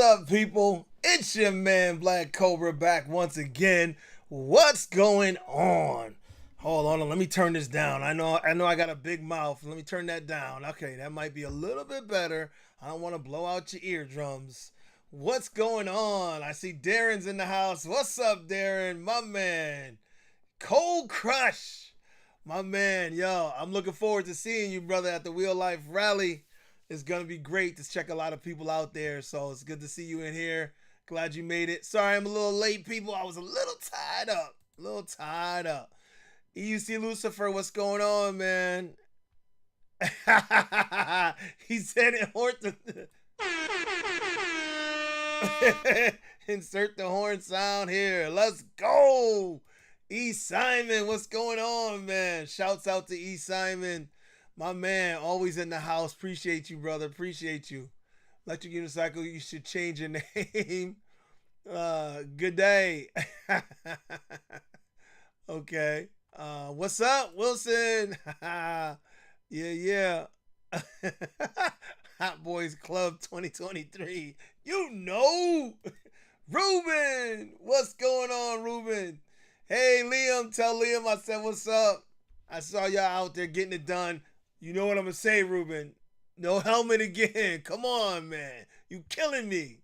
up, people? It's your man Black Cobra back once again. What's going on? Hold on, let me turn this down. I know I got a big mouth. Let me turn that down. Okay, that might be a little bit better. I don't want to blow out your eardrums. What's going on? I see Darren's in the house. What's up, Darren? My man. Cold Crush. My man, yo, I'm looking forward to seeing you, brother, at the Real Life Rally. It's going to be great to check a lot of people out there, so it's good to see you in here. Glad you made it. Sorry I'm a little late, people. I was a little tied up. EUC Lucifer, what's going on, man? He said it, horn. Insert the horn sound here. Let's go. E. Simon, what's going on, man? Shouts out to E. Simon. My man, always in the house. Appreciate you, brother. Appreciate you. Electric Unicycle, you should change your name. Good day. Okay. What's up, Wilson? Yeah. Hot Boys Club 2023. You know. Ruben, what's going on, Ruben? Hey, Liam, tell Liam I said what's up. I saw y'all out there getting it done. You know what I'm going to say, Ruben. No helmet again. Come on, man. You killing me.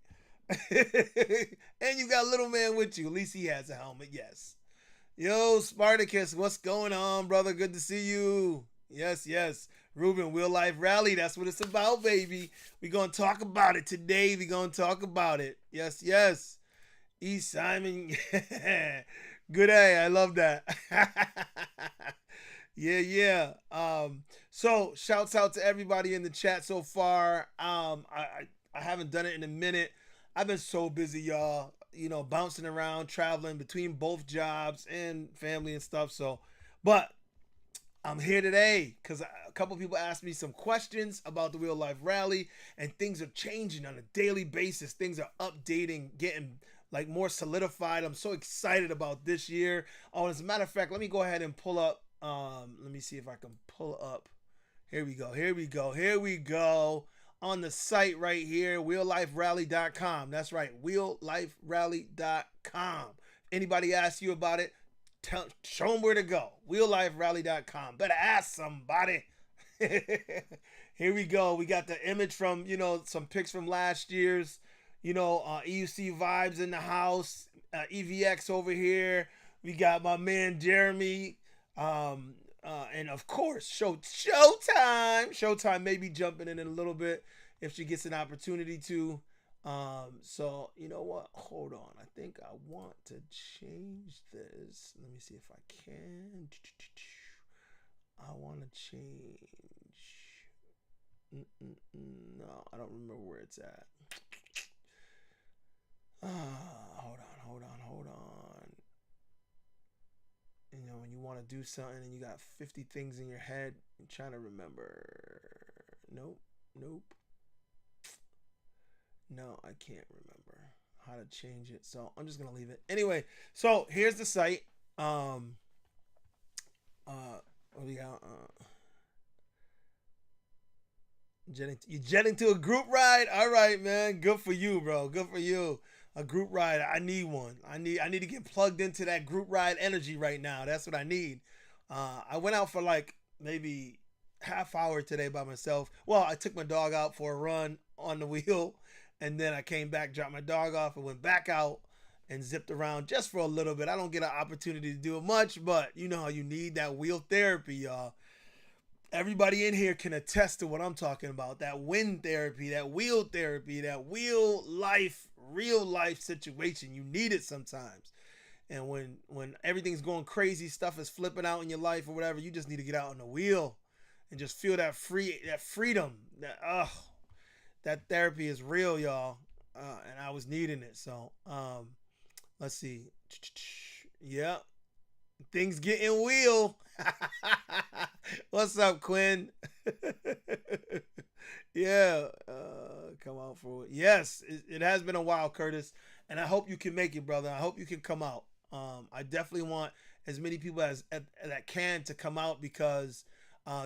And you got little man with you. At least he has a helmet, yes. Yo, Spartacus, what's going on, brother? Good to see you. Yes. Ruben, Real Life Rally. That's what it's about, baby. We're going to talk about it today. We're going to talk about it. Yes. E. Simon. Good day. I love that. Yeah. So shouts out to everybody in the chat so far. I haven't done it in a minute. I've been so busy, y'all. You know, bouncing around, traveling between both jobs and family and stuff. So, but I'm here today because a couple people asked me some questions about the Real Life Rally, and things are changing on a daily basis. Things are updating, getting like more solidified. I'm so excited about this year. Oh, as a matter of fact, let me go ahead and pull up. Let me see if I can pull up. Here we go. On the site right here, realliferally.com. That's right, realliferally.com. Anybody asks you about it, show them where to go. realliferally.com. Better ask somebody. Here we go. We got the image from, some pics from last year's, EUC vibes in the house. EVX over here. We got my man Jeremy. And of course, Showtime may be jumping in a little bit if she gets an opportunity to. So you know what? Hold on. I think I want to change this. Let me see if I can. I want to change. No, I don't remember where it's at. Hold on. When you want to do something and you got 50 things in your head, you're trying to remember. Nope. No, I can't remember how to change it. So I'm just going to leave it. Anyway, so here's the site. What do we got? You jetting to a group ride? All right, man. Good for you, bro. Good for you. A group ride. I need one. I need to get plugged into that group ride energy right now. That's what I need. I went out for like maybe half hour today by myself. Well, I took my dog out for a run on the wheel, and then I came back, dropped my dog off, and went back out and zipped around just for a little bit. I don't get an opportunity to do it much, but you know how you need that wheel therapy, y'all. Everybody in here can attest to what I'm talking about. That wind therapy, that wheel therapy, that real life situation. You need it sometimes. And when everything's going crazy, stuff is flipping out in your life or whatever, you just need to get out on the wheel and just feel that freedom. That therapy is real, y'all. And I was needing it. So let's see. Yeah. Things getting wheel. What's up, Quinn? Yeah, come out for it. Yes, it has been a while, Curtis, and I hope you can make it, brother. I hope you can come out. I definitely want as many people as that can to come out because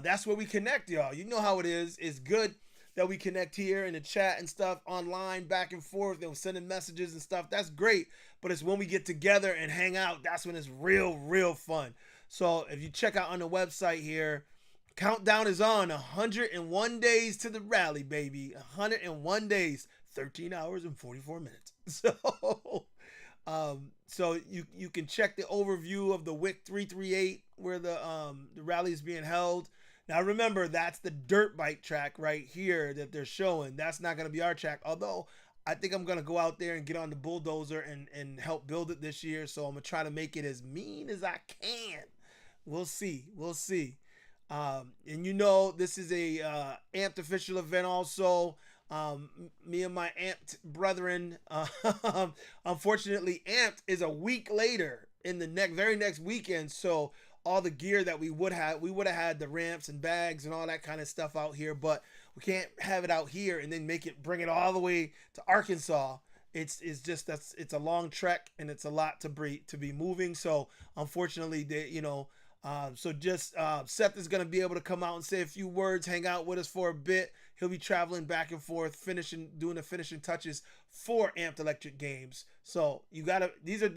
that's where we connect, y'all. You know how it is. It's good that we connect here in the chat and stuff online, back and forth, and sending messages and stuff. That's great. But it's when we get together and hang out, that's when it's real fun. So if you check out on the website here, countdown is on. 101 days to the rally, baby. 101 days, 13 hours and 44 minutes. So you can check the overview of the WIC 338 where the rally is being held. Now remember, that's the dirt bike track right here that they're showing. That's not going to be our track, although I think I'm going to go out there and get on the bulldozer and help build it this year. So I'm going to try to make it as mean as I can. We'll see. And you know, this is a Amped official event also. Me and my Amped brethren, unfortunately, Amped is a week later in the very next weekend. So all the gear that we would have had the ramps and bags and all that kind of stuff out here, but we can't have it out here and then bring it all the way to Arkansas. It's a long trek and it's a lot to be moving. So unfortunately, Seth is going to be able to come out and say a few words, hang out with us for a bit. He'll be traveling back and forth, doing the finishing touches for Amped Electric Games. So these are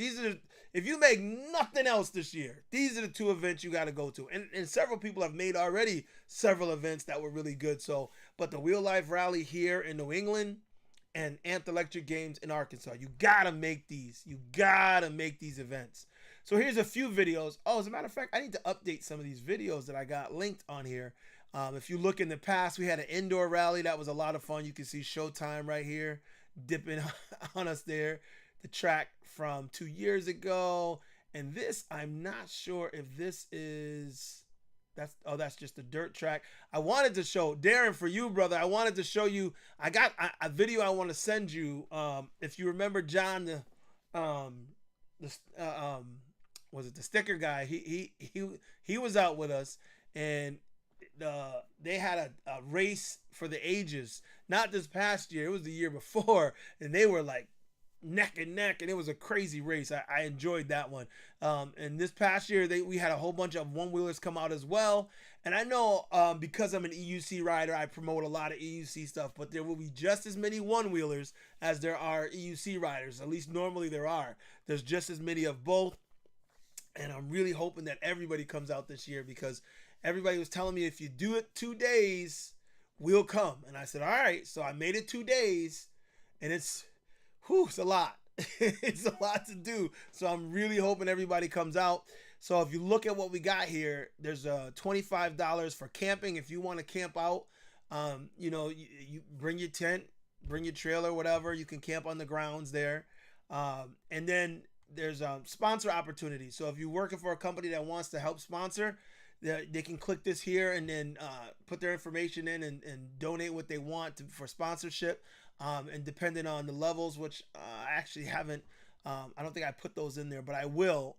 if you make nothing else this year, these are the two events you got to go to. And several people have made already several events that were really good. So, but the Wheel Life Rally here in New England and Amped Electric Games in Arkansas, you got to make these. You got to make these events. So here's a few videos. Oh, as a matter of fact, I need to update some of these videos that I got linked on here. If you look in the past, we had an indoor rally. That was a lot of fun. You can see Showtime right here dipping on us there. The track from 2 years ago. And this, I'm not sure if this is... that's just a dirt track. I wanted to show, Darren, for you, brother, I wanted to show you, I got a video I want to send you. If you remember John, was it the sticker guy? He was out with us, and they had a race for the ages. Not this past year, it was the year before, and they were like neck and neck, and it was a crazy race. I enjoyed that one. And this past year, we had a whole bunch of one-wheelers come out as well. And I know because I'm an EUC rider, I promote a lot of EUC stuff, but there will be just as many one-wheelers as there are EUC riders. At least normally there are. There's just as many of both. And I'm really hoping that everybody comes out this year, because everybody was telling me if you do it 2 days, we'll come. And I said, all right. So I made it 2 days, and it's a lot. It's a lot to do. So I'm really hoping everybody comes out. So if you look at what we got here, there's $25 for camping. If you want to camp out, you bring your tent, bring your trailer, whatever. You can camp on the grounds there. And then there's sponsor opportunities. So if you're working for a company that wants to help sponsor, they can click this here and then put their information in and donate what they want for sponsorship. And depending on the levels, which I actually haven't, I don't think I put those in there, but I will,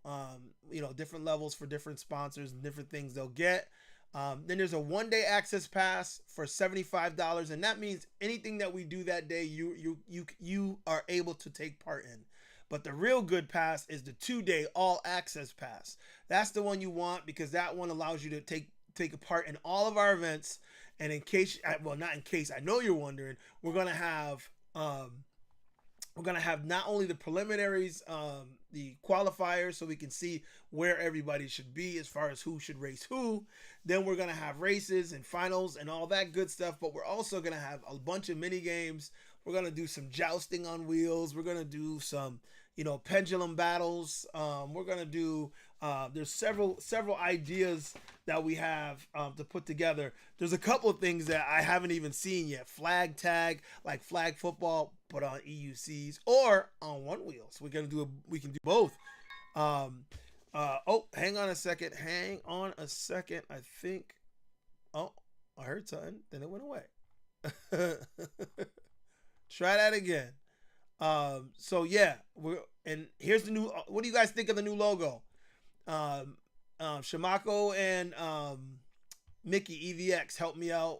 different levels for different sponsors and different things they'll get. Then there's a 1-day access pass for $75. And that means anything that we do that day, you are able to take part in. But the real good pass is the 2-day all access pass. That's the one you want, because that one allows you to take a part in all of our events. And in case, not in case, I know you're wondering, we're gonna have not only the preliminaries, the qualifiers, so we can see where everybody should be as far as who should race who. Then we're gonna have races and finals and all that good stuff. But we're also gonna have a bunch of mini games. We're gonna do some jousting on wheels. We're gonna do some, pendulum battles. We're gonna do. There's several ideas that we have to put together. There's a couple of things that I haven't even seen yet. Flag tag, like flag football, but on EUCs or on one wheels. We can do both. Hang on a second. I think. Oh, I heard something. Then it went away. Try that again. So yeah, and here's the new. What do you guys think of the new logo? Shimako and Mickey EVX helped me out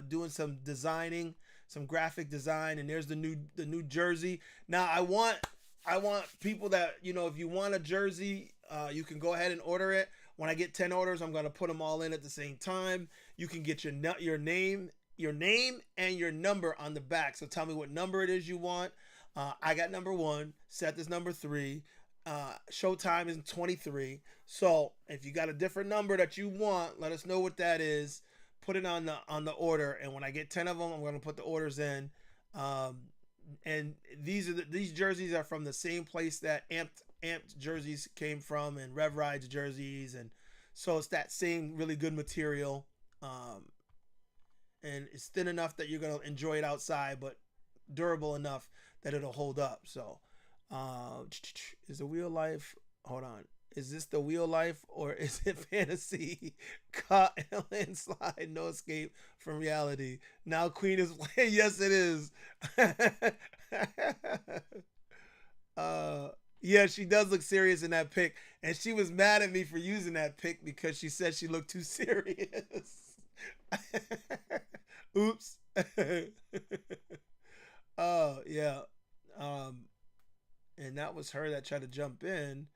doing some designing, some graphic design, and there's the new jersey. Now I want people that, if you want a jersey, you can go ahead and order it. When I get 10 orders, I'm going to put them all in at the same time. You can get your name, your name and your number on the back. So tell me what number it is you want. I got number 1. Seth is number 3. Showtime is 23. So if you got a different number that you want, let us know what that is. Put it on the order, and when I get 10 of them, I'm gonna put the orders in. And these jerseys are from the same place that Amped jerseys came from, and Rev Ride's jerseys, and so it's that same really good material. And it's thin enough that you're gonna enjoy it outside, but durable enough that it'll hold up. So, is the wheel life? Hold on. Is this the wheel life or is it fantasy? Caught in a landslide, no escape from reality. Now Queen is playing. Yes, it is. Yeah, she does look serious in that pic, and she was mad at me for using that pic because she said she looked too serious. Oops. Oh yeah. And that was her that tried to jump in.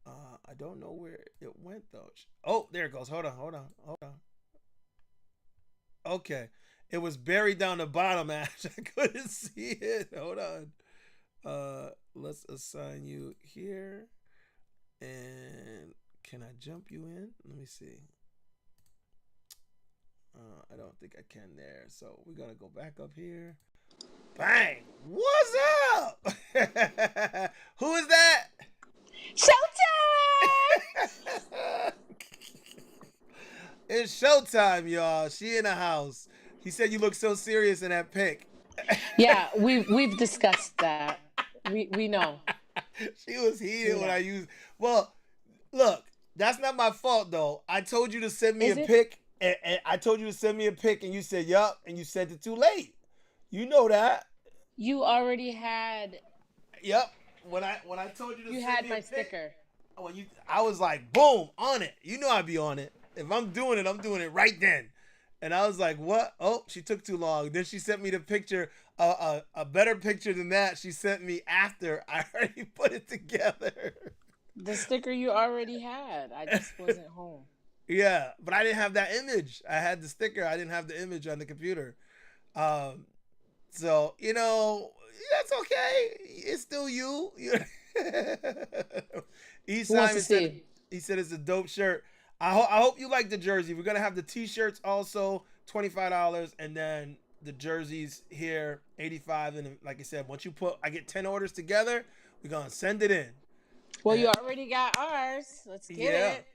I don't know where it went though. Oh, there it goes. Hold on. Okay. It was buried down the bottom, Ash. I couldn't see it. Hold on. Let's assign you here. And can I jump you in? Let me see. I don't think I can there. So we're going to go back up here. Bang! What's up? Who is that? Showtime! It's showtime, y'all. She in the house. He said you look so serious in that pic. Yeah, we've discussed that. We know. She was heated when I used. Well, look, that's not my fault though. I told you to send me a pic, and I told you to send me a pic, and you said yup, and you sent it too late. You know that. You already had. Yep. When I told you to you send had me my a pic, sticker. I was like, boom, on it. You know I'd be on it. If I'm doing it right then. And I was like, what? Oh, she took too long. Then she sent me the picture, a better picture than that she sent me after I already put it together. The sticker you already had. I just wasn't home. Yeah, but I didn't have that image. I had the sticker. I didn't have the image on the computer. So, that's okay. It's still you. Simon said it's a dope shirt. I hope you like the jersey. We're gonna have the t-shirts also, $25, and then the jerseys here, $85. And like I said, once I get 10 orders together, we're gonna send it in. Well, you already got ours. Let's get it.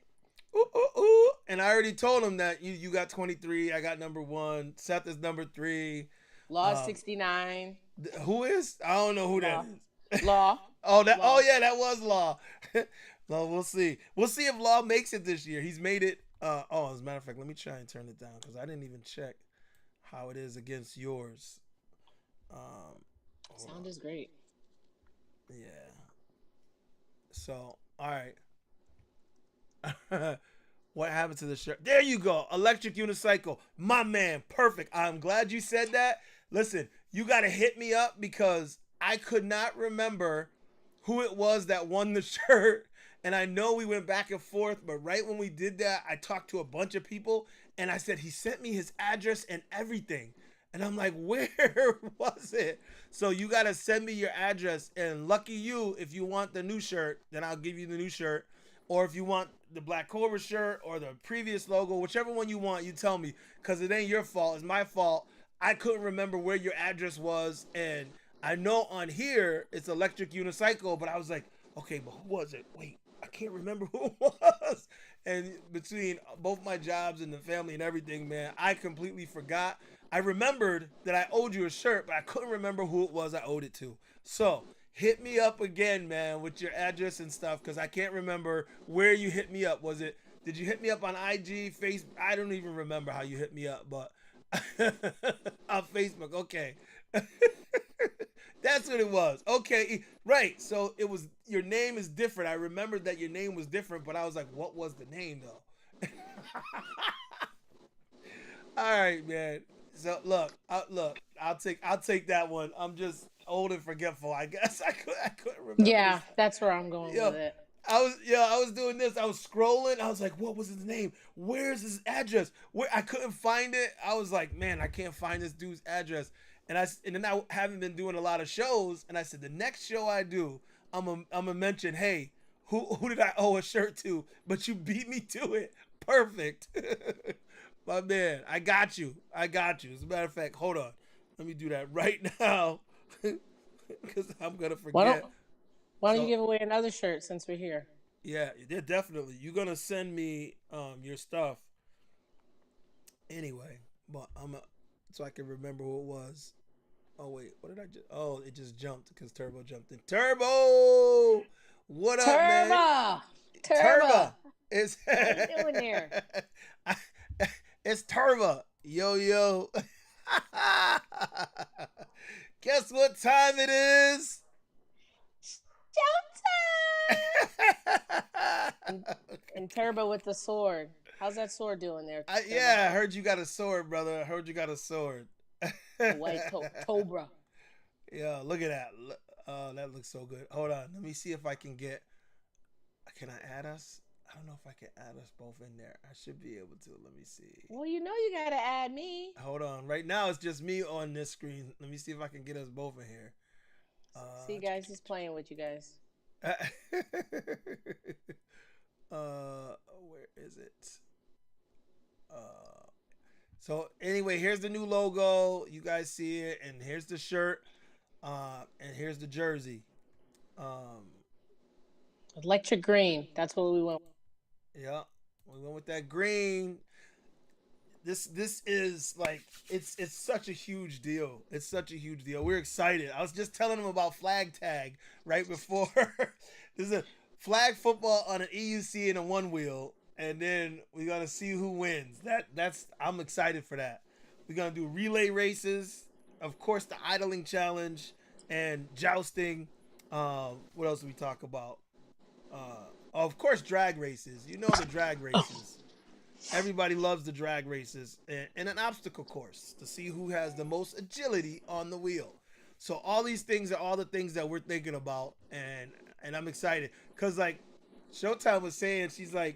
Ooh. And I already told him that you got 23. I got number 1. Seth is number 3. Law 69. Who is? I don't know who Law. that is. Law. Oh, Law. Oh yeah, that was Law. Well, we'll see. We'll see if Law makes it this year. He's made it. As a matter of fact, let me try and turn it down because I didn't even check how it is against yours. Sound is great. Yeah. So, all right. What happened to the shirt? There you go. Electric unicycle. My man. Perfect. I'm glad you said that. Listen, you got to hit me up because I could not remember who it was that won the shirt. And I know we went back and forth, but right when we did that, I talked to a bunch of people and I said, he sent me his address and everything. And I'm like, where was it? So you got to send me your address, and lucky you, if you want the new shirt, then I'll give you the new shirt. Or if you want the ThaBlackCobra shirt or the previous logo, whichever one you want, you tell me, because it ain't your fault. It's my fault. I couldn't remember where your address was, and I know on here it's Electric Unicycle, but I was like, okay, but who was it? Wait, I can't remember who it was. And between both my jobs and the family and everything, man, I completely forgot. I remembered that I owed you a shirt, but I couldn't remember who it was I owed it to. So hit me up again, man, with your address and stuff, because I can't remember where you hit me up. Did you hit me up on IG, Facebook? I don't even remember how you hit me up, but on Facebook. Okay. That's what it was. Okay, right. So it was, your name is different. I remembered that your name was different, but I was like, what was the name though? All right, man. So look, I'll take that one. I'm just old and forgetful. I guess I couldn't remember. Yeah, that's where I'm going with it. I was doing this. I was scrolling. I was like, what was his name? Where's his address? Where I couldn't find it. I was like, man, I can't find this dude's address. And then I haven't been doing a lot of shows. And I said, the next show I do, I'm gonna mention, hey, who did I owe a shirt to? But you beat me to it. Perfect. My man, I got you. I got you. As a matter of fact, hold on. Let me do that right now. Because I'm gonna forget. Why don't you give away another shirt since we're here? Yeah, definitely. You're gonna send me your stuff anyway, but so I can remember who it was. Oh wait, what did I just? Oh, it just jumped because Turbo jumped in. Turbo, what up, man? Turbo, it's what are you doing there? It's Turbo. Yo. Guess what time it is? Showtime! and Turbo with the sword. How's that sword doing there? Yeah, I heard you got a sword, brother. I heard you got a sword. White Cobra. Yeah, look at that. That looks so good. Hold on. Let me see if I can get... Can I add us? I don't know if I can add us both in there. I should be able to. Let me see. Well, you know you got to add me. Hold on. Right now, it's just me on this screen. Let me see if I can get us both in here. See, guys, he's playing with you guys. Where is it? So anyway, here's the new logo. You guys see it, and here's the shirt, and here's the jersey. Electric green. That's what we went with. Yeah, we went with that green. This is like it's such a huge deal. It's such a huge deal. We're excited. I was just telling them about flag tag right before. This is a flag football on an EUC and a one wheel, and then we're gonna see who wins. That's I'm excited for that. We're gonna do relay races, of course, the idling challenge and jousting. What else do we talk about? Of course, drag races. You know the drag races. Everybody loves the drag races and an obstacle course to see who has the most agility on the wheel. So all these things are all the things that we're thinking about, and I'm excited because like Showtime was saying, she's like,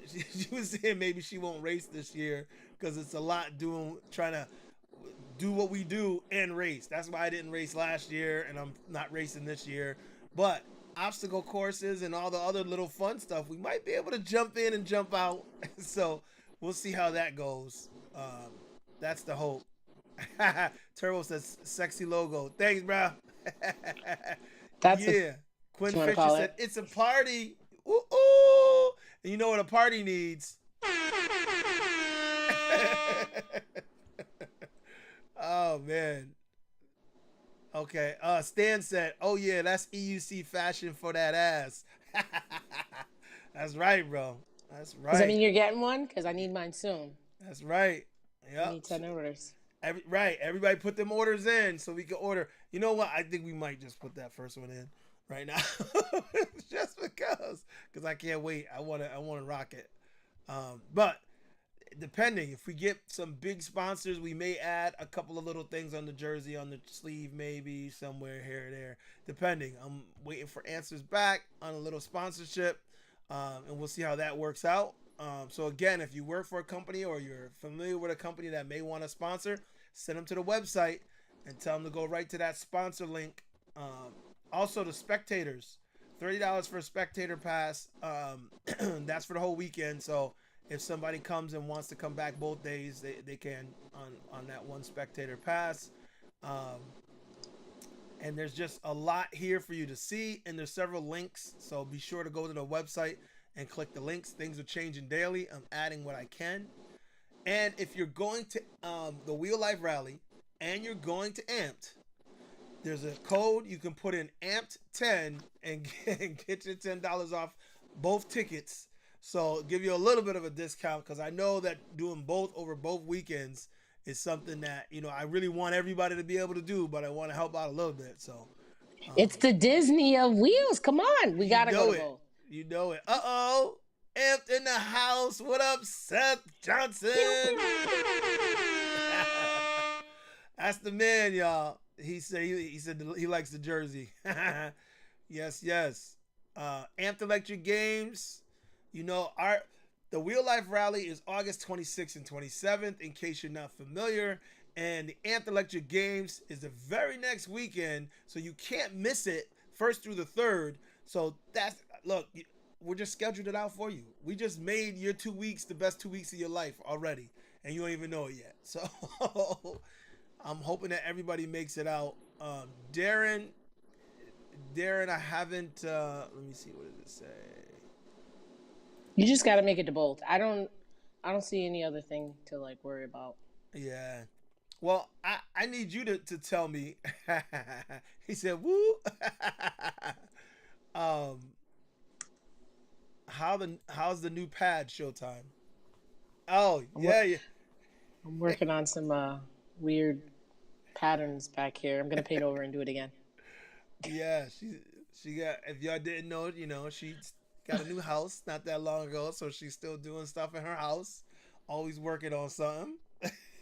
she was saying maybe she won't race this year because it's a lot trying to do what we do and race. That's why I didn't race last year, and I'm not racing this year. But obstacle courses and all the other little fun stuff, we might be able to jump in and jump out. So we'll see how that goes. That's the hope. Turbo says sexy logo. Thanks, bro. Yeah. Quinn Fisher said it's a party. Ooh. And you know what a party needs? Oh man. Okay. Stan said, "Oh yeah, that's EUC fashion for that ass." That's right, bro. That's right. Does that mean you're getting one? Because I need mine soon. That's right. Yeah. I need 10 orders. Right. Everybody put them orders in so we can order. You know what? I think we might just put that first one in right now, just because I can't wait. I want to rock it. But depending, if we get some big sponsors, we may add a couple of little things on the jersey, on the sleeve, maybe somewhere here or there. Depending, I'm waiting for answers back on a little sponsorship, and we'll see how that works out. So again, if you work for a company or you're familiar with a company that may want to sponsor, send them to the website and tell them to go right to that sponsor link. Also, the spectators, $30 for a spectator pass. That's for the whole weekend. So if somebody comes and wants to come back both days, they can on that one spectator pass. And there's just a lot here for you to see, and there's several links. So be sure to go to the website and click the links. Things are changing daily. I'm adding what I can. And if you're going to the Wheel Life Rally and you're going to Amped, there's a code you can put in Amped10 and get your $10 off both tickets. So give you a little bit of a discount, because I know that doing both over both weekends is something that, you know, I really want everybody to be able to do, but I want to help out a little bit. So it's the Disney of wheels. Come on, we gotta go to both. You know it. Uh-oh. Amped in the house. What up, Seth Johnson? That's the man, y'all. He said he likes the jersey. Yes. Amped Electric Games. You know, the Wheel Life Rally is August 26th and 27th, in case you're not familiar. And the Amped Electric Games is the very next weekend, so you can't miss it, 1st through the 3rd. So look, we're just scheduled it out for you. We just made your 2 weeks the best 2 weeks of your life already, and you don't even know it yet. So I'm hoping that everybody makes it out. Darren, I haven't. Let me see. What does it say? You just got to make it to both. I don't see any other thing to like worry about. Yeah. Well, I need you to tell me. He said, "Woo." um, how's the new pad Showtime? Oh yeah. I'm working on some weird patterns back here. I'm gonna paint over and do it again. Yeah, she got. If y'all didn't know, you know, she got a new house not that long ago, so she's still doing stuff in her house, always working on something.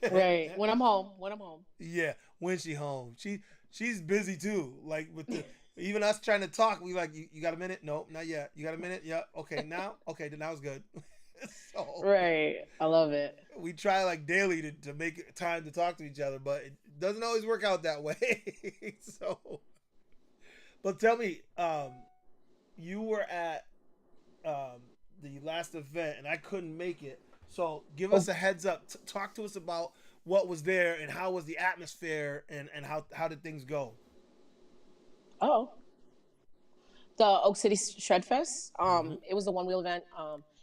Right. When I'm home. When I'm home. Yeah, when she home, she's busy too. Like with the even us trying to talk, we like, you got a minute? No, not yet. You got a minute? Yeah. Okay, now. Okay, then that was good. So Right. I love it. we try like daily to make time to talk to each other, but it doesn't always work out that way. So, but tell me, you were at the last event and I couldn't make it. So give us a heads up. Talk to us about what was there and how was the atmosphere and how did things go? Oh, the Oak City Shred Fest. Mm-hmm. It was a one wheel event.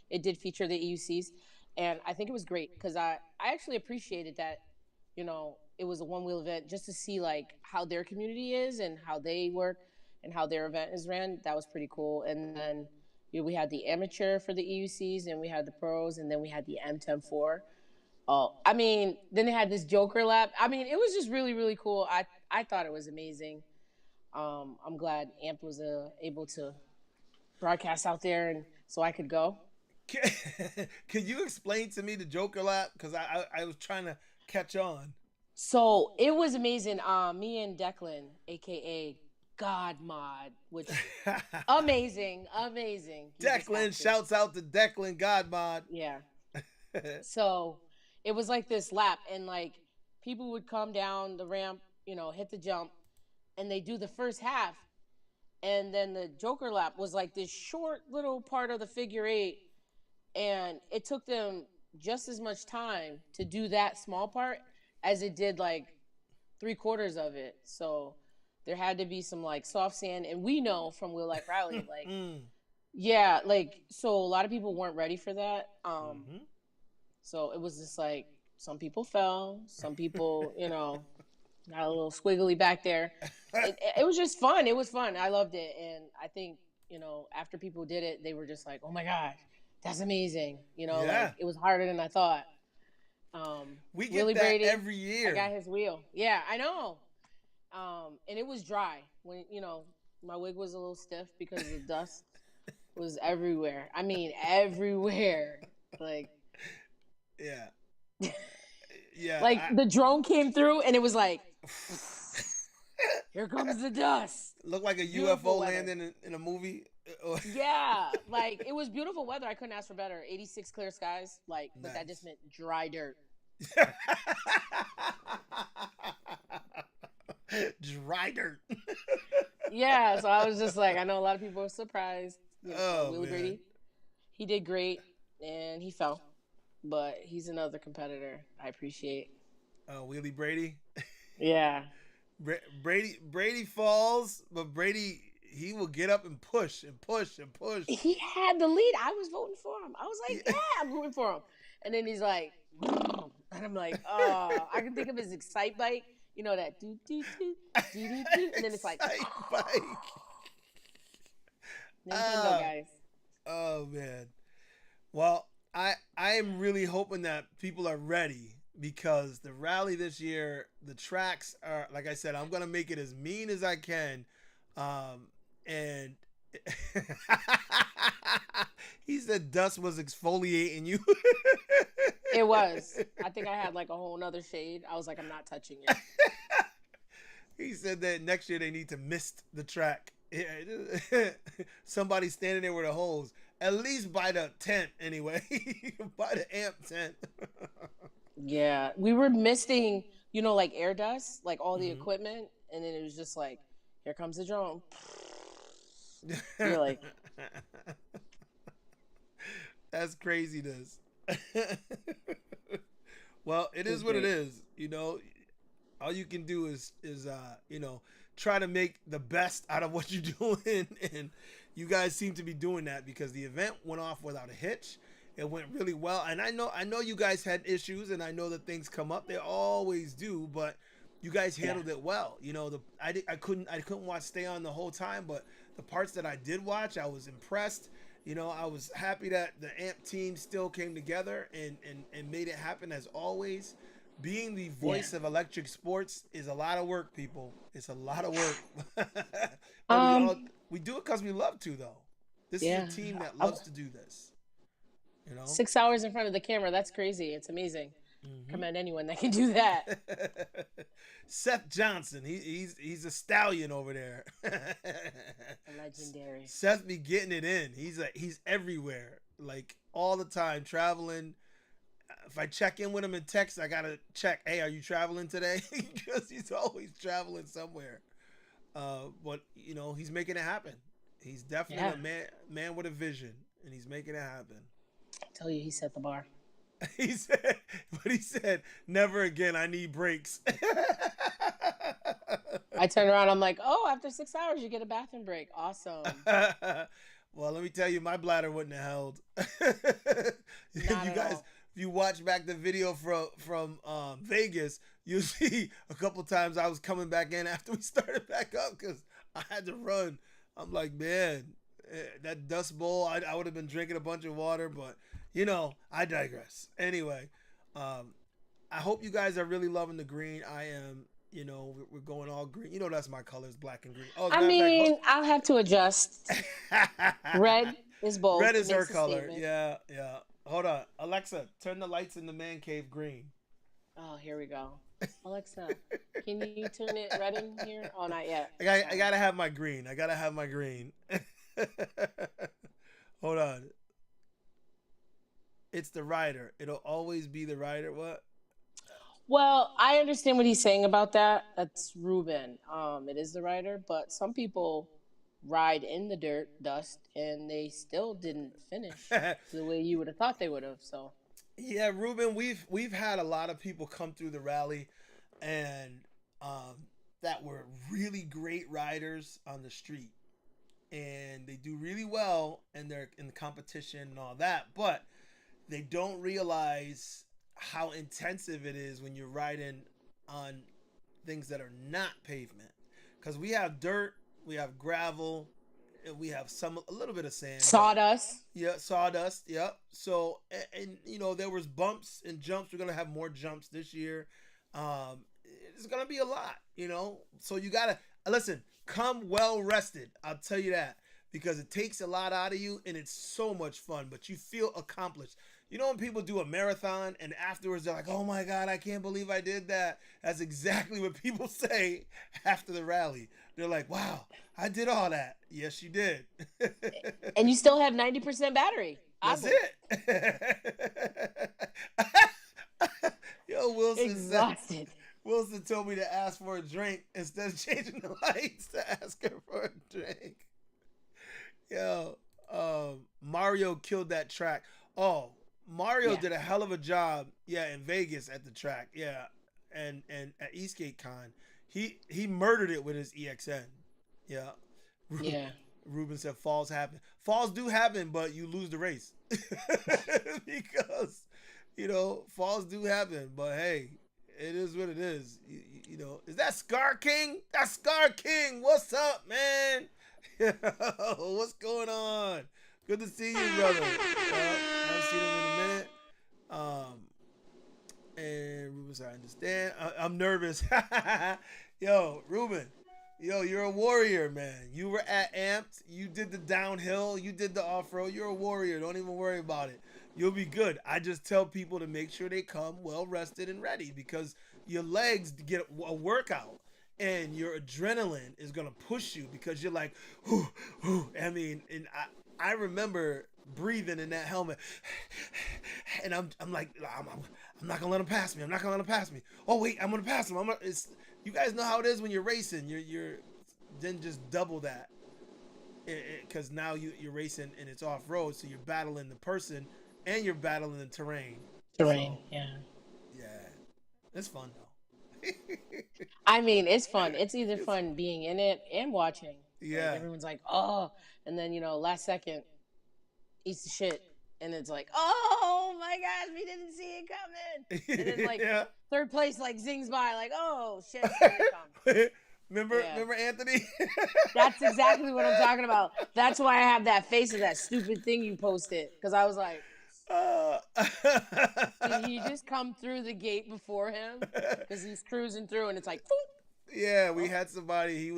It did feature the EUCs, and I think it was great because I actually appreciated that. You know, it was a one wheel event just to see like how their community is and how they work and how their event is ran. That was pretty cool. And then we had the amateur for the EUCs, and we had the pros, and then we had the M104. Oh, I mean, then they had this Joker lap. I mean, it was just really, really cool. I thought it was amazing. I'm glad Amp was able to broadcast out there, and so I could go. Can you explain to me the Joker lap? Because I was trying to catch on. So it was amazing. Me and Declan, aka God Mod, which amazing, amazing. Declan, shouts out to Declan Godmod. Yeah. So it was like this lap, and like people would come down the ramp, hit the jump, and they do the first half, and then the Joker lap was like this short little part of the figure eight, and it took them just as much time to do that small part as it did like 3/4 of it. So there had to be some like soft sand, and we know from Wheel Life Rally, like yeah, like so a lot of people weren't ready for that. So it was just like some people fell, some people, got a little squiggly back there. It was just fun. It was fun. I loved it, and I think after people did it, they were just like, "Oh my gosh, that's amazing!" Like it was harder than I thought. We get Willie that Brady, every year. I got his wheel. Yeah, I know. And it was dry when my wig was a little stiff because the dust was everywhere. I mean, everywhere. Like, yeah, yeah. Like the drone came through and it was like, here comes the dust. Looked like a UFO landing in a movie. Yeah, like it was beautiful weather. I couldn't ask for better. 86 clear skies, like, nice. But that just meant dry dirt. Dry dirt. Yeah, so I was just like, I know a lot of people were surprised. Willie Brady, he did great, and he fell, but he's another competitor I appreciate. Willie Brady. Yeah. Brady falls, but Brady, he will get up and push and push and push. He had the lead. I was voting for him. I was like, yeah, I'm rooting for him. And then he's like, and I'm like, oh, I can think of his Excite bike. You know that do do do do do do, and then it's like bike. Guys. Oh man. Well, I am really hoping that people are ready because the rally this year, the tracks are, like I said, I'm gonna make it as mean as I can, and he said dust was exfoliating you. It was. I think I had like a whole nother shade. I was like, I'm not touching it. He said that next year they need to mist the track. Yeah, somebody standing there with a hose. At least by the tent anyway. By the amp tent. Yeah, we were misting, like air dust, like all the Hmm. equipment, and then it was just like, here comes the drone. You're like, That's craziness. Well, it it was is what it great. is. All you can do is try to make the best out of what you're doing, and you guys seem to be doing that because the event went off without a hitch. It went really well, and I know you guys had issues, and I know that things come up. They always do, but you guys Yeah, handled it well. I couldn't watch Stay On the whole time, but the parts that I did watch, I was impressed. I was happy that the AMP team still came together and made it happen as always. Being the yeah. voice of electric sports is a lot of work, people. It's a lot of work. But Um, we do it because we love to, though. This is a yeah. team that I, loves to do this. You know. 6 hours in front of the camera, that's crazy. It's amazing. Hmm. Commend anyone that can do that. Seth Johnson, he's a stallion over there. Legendary. Seth be getting it in. He's everywhere, like all the time, traveling. If I check in with him in text, I gotta check. Hey, are you traveling today? Because he's always traveling somewhere. But he's making it happen. He's definitely Yeah, a man with a vision, and he's making it happen. I tell you, he set the bar. He said, never again. I need breaks. I turn around, I'm like, oh, after 6 hours, you get a bathroom break. Awesome. Well, let me tell you, my bladder wouldn't have held. Not You at guys, all. if you watch back the video from Vegas, you'll see a couple times I was coming back in after we started back up because I had to run. I'm like, man, that dust bowl, I would have been drinking a bunch of water, but I digress. Anyway, um, I hope you guys are really loving the green. I am. We're going all green. That's my colors, black and green. Oh, as a I matter of fact, mean, I'll have to adjust. Red is bold. red It is her makes a color. statement. Yeah, yeah. Hold on, Alexa, turn the lights in the man cave green. Oh, here we go. Alexa, can you turn it red in here? Oh, not yet. I Sorry. gotta have my green. I gotta have my green. Hold on. It's the rider. It'll always be the rider. What? Well, I understand what he's saying about that. That's Ruben. It is the rider, but some people ride in the dirt, dust, and they still didn't finish the way you would have thought they would have. So, Yeah, Ruben, we've had a lot of people come through the rally, and that were really great riders on the street, and they do really well, and they're in the competition and all that, but they don't realize how intensive it is when you're riding on things that are not pavement, because we have dirt, we have gravel, and we have a little bit of sand, but sawdust. yeah, sawdust. Yep. So, and there was bumps and jumps. We're gonna have more jumps this year. It's gonna be a lot. So you gotta listen. Come well rested. I'll tell you that because it takes a lot out of you, and it's so much fun. But you feel accomplished. When people do a marathon and afterwards they're like, "Oh my God, I can't believe I did that." That's exactly what people say after the rally. They're like, "Wow, I did all that." Yes, you did. And you still have 90% battery. That's Oddly. it. Yo, Wilson said. Exhausted. Wilson told me to ask for a drink instead of changing the lights to ask her for a drink. Yo, Mario killed that track. Oh, Mario Yeah. did a hell of a job. Yeah, in Vegas at the track. Yeah, and at Eastgate Con, he murdered it with his EXN. Yeah. Yeah. Ruben said falls happen. Falls do happen, but you lose the race because falls do happen. But hey, it is what it is. Is that Scar King? That's Scar King. What's up, man? What's going on? Good to see you, brother. I haven't seen him in a minute. And Ruben said, I understand. I'm nervous. Yo, Ruben. Yo, you're a warrior, man. You were at Amped. You did the downhill. You did the off-road. You're a warrior. Don't even worry about it. You'll be good. I just tell people to make sure they come well rested and ready because your legs get a workout. and your adrenaline is gonna push you because you're like, whew, whew. I mean, and I remember breathing in that helmet, and I'm like, I'm not gonna let him pass me. I'm not gonna let him pass me. Oh wait, I'm gonna pass him. It's you guys know how it is when you're racing. You're then just double that because now you're racing and it's off road, so you're battling the person and you're battling the terrain. Terrain, So yeah. yeah, it's fun though. I mean, it's fun. It's either It's fun being in it and watching. Like yeah. everyone's like, oh, and then last second eats the shit, and it's like, oh my gosh, we didn't see it coming, and then like Yeah. third place like zings by, like, oh shit, here they come. Yeah, Remember Anthony? that's exactly what I'm talking about. That's why I have that face of that stupid thing you posted, because I was like, Uh, did he just come through the gate before him? Because he's cruising through, and it's like, boop. yeah, we Oh, had somebody.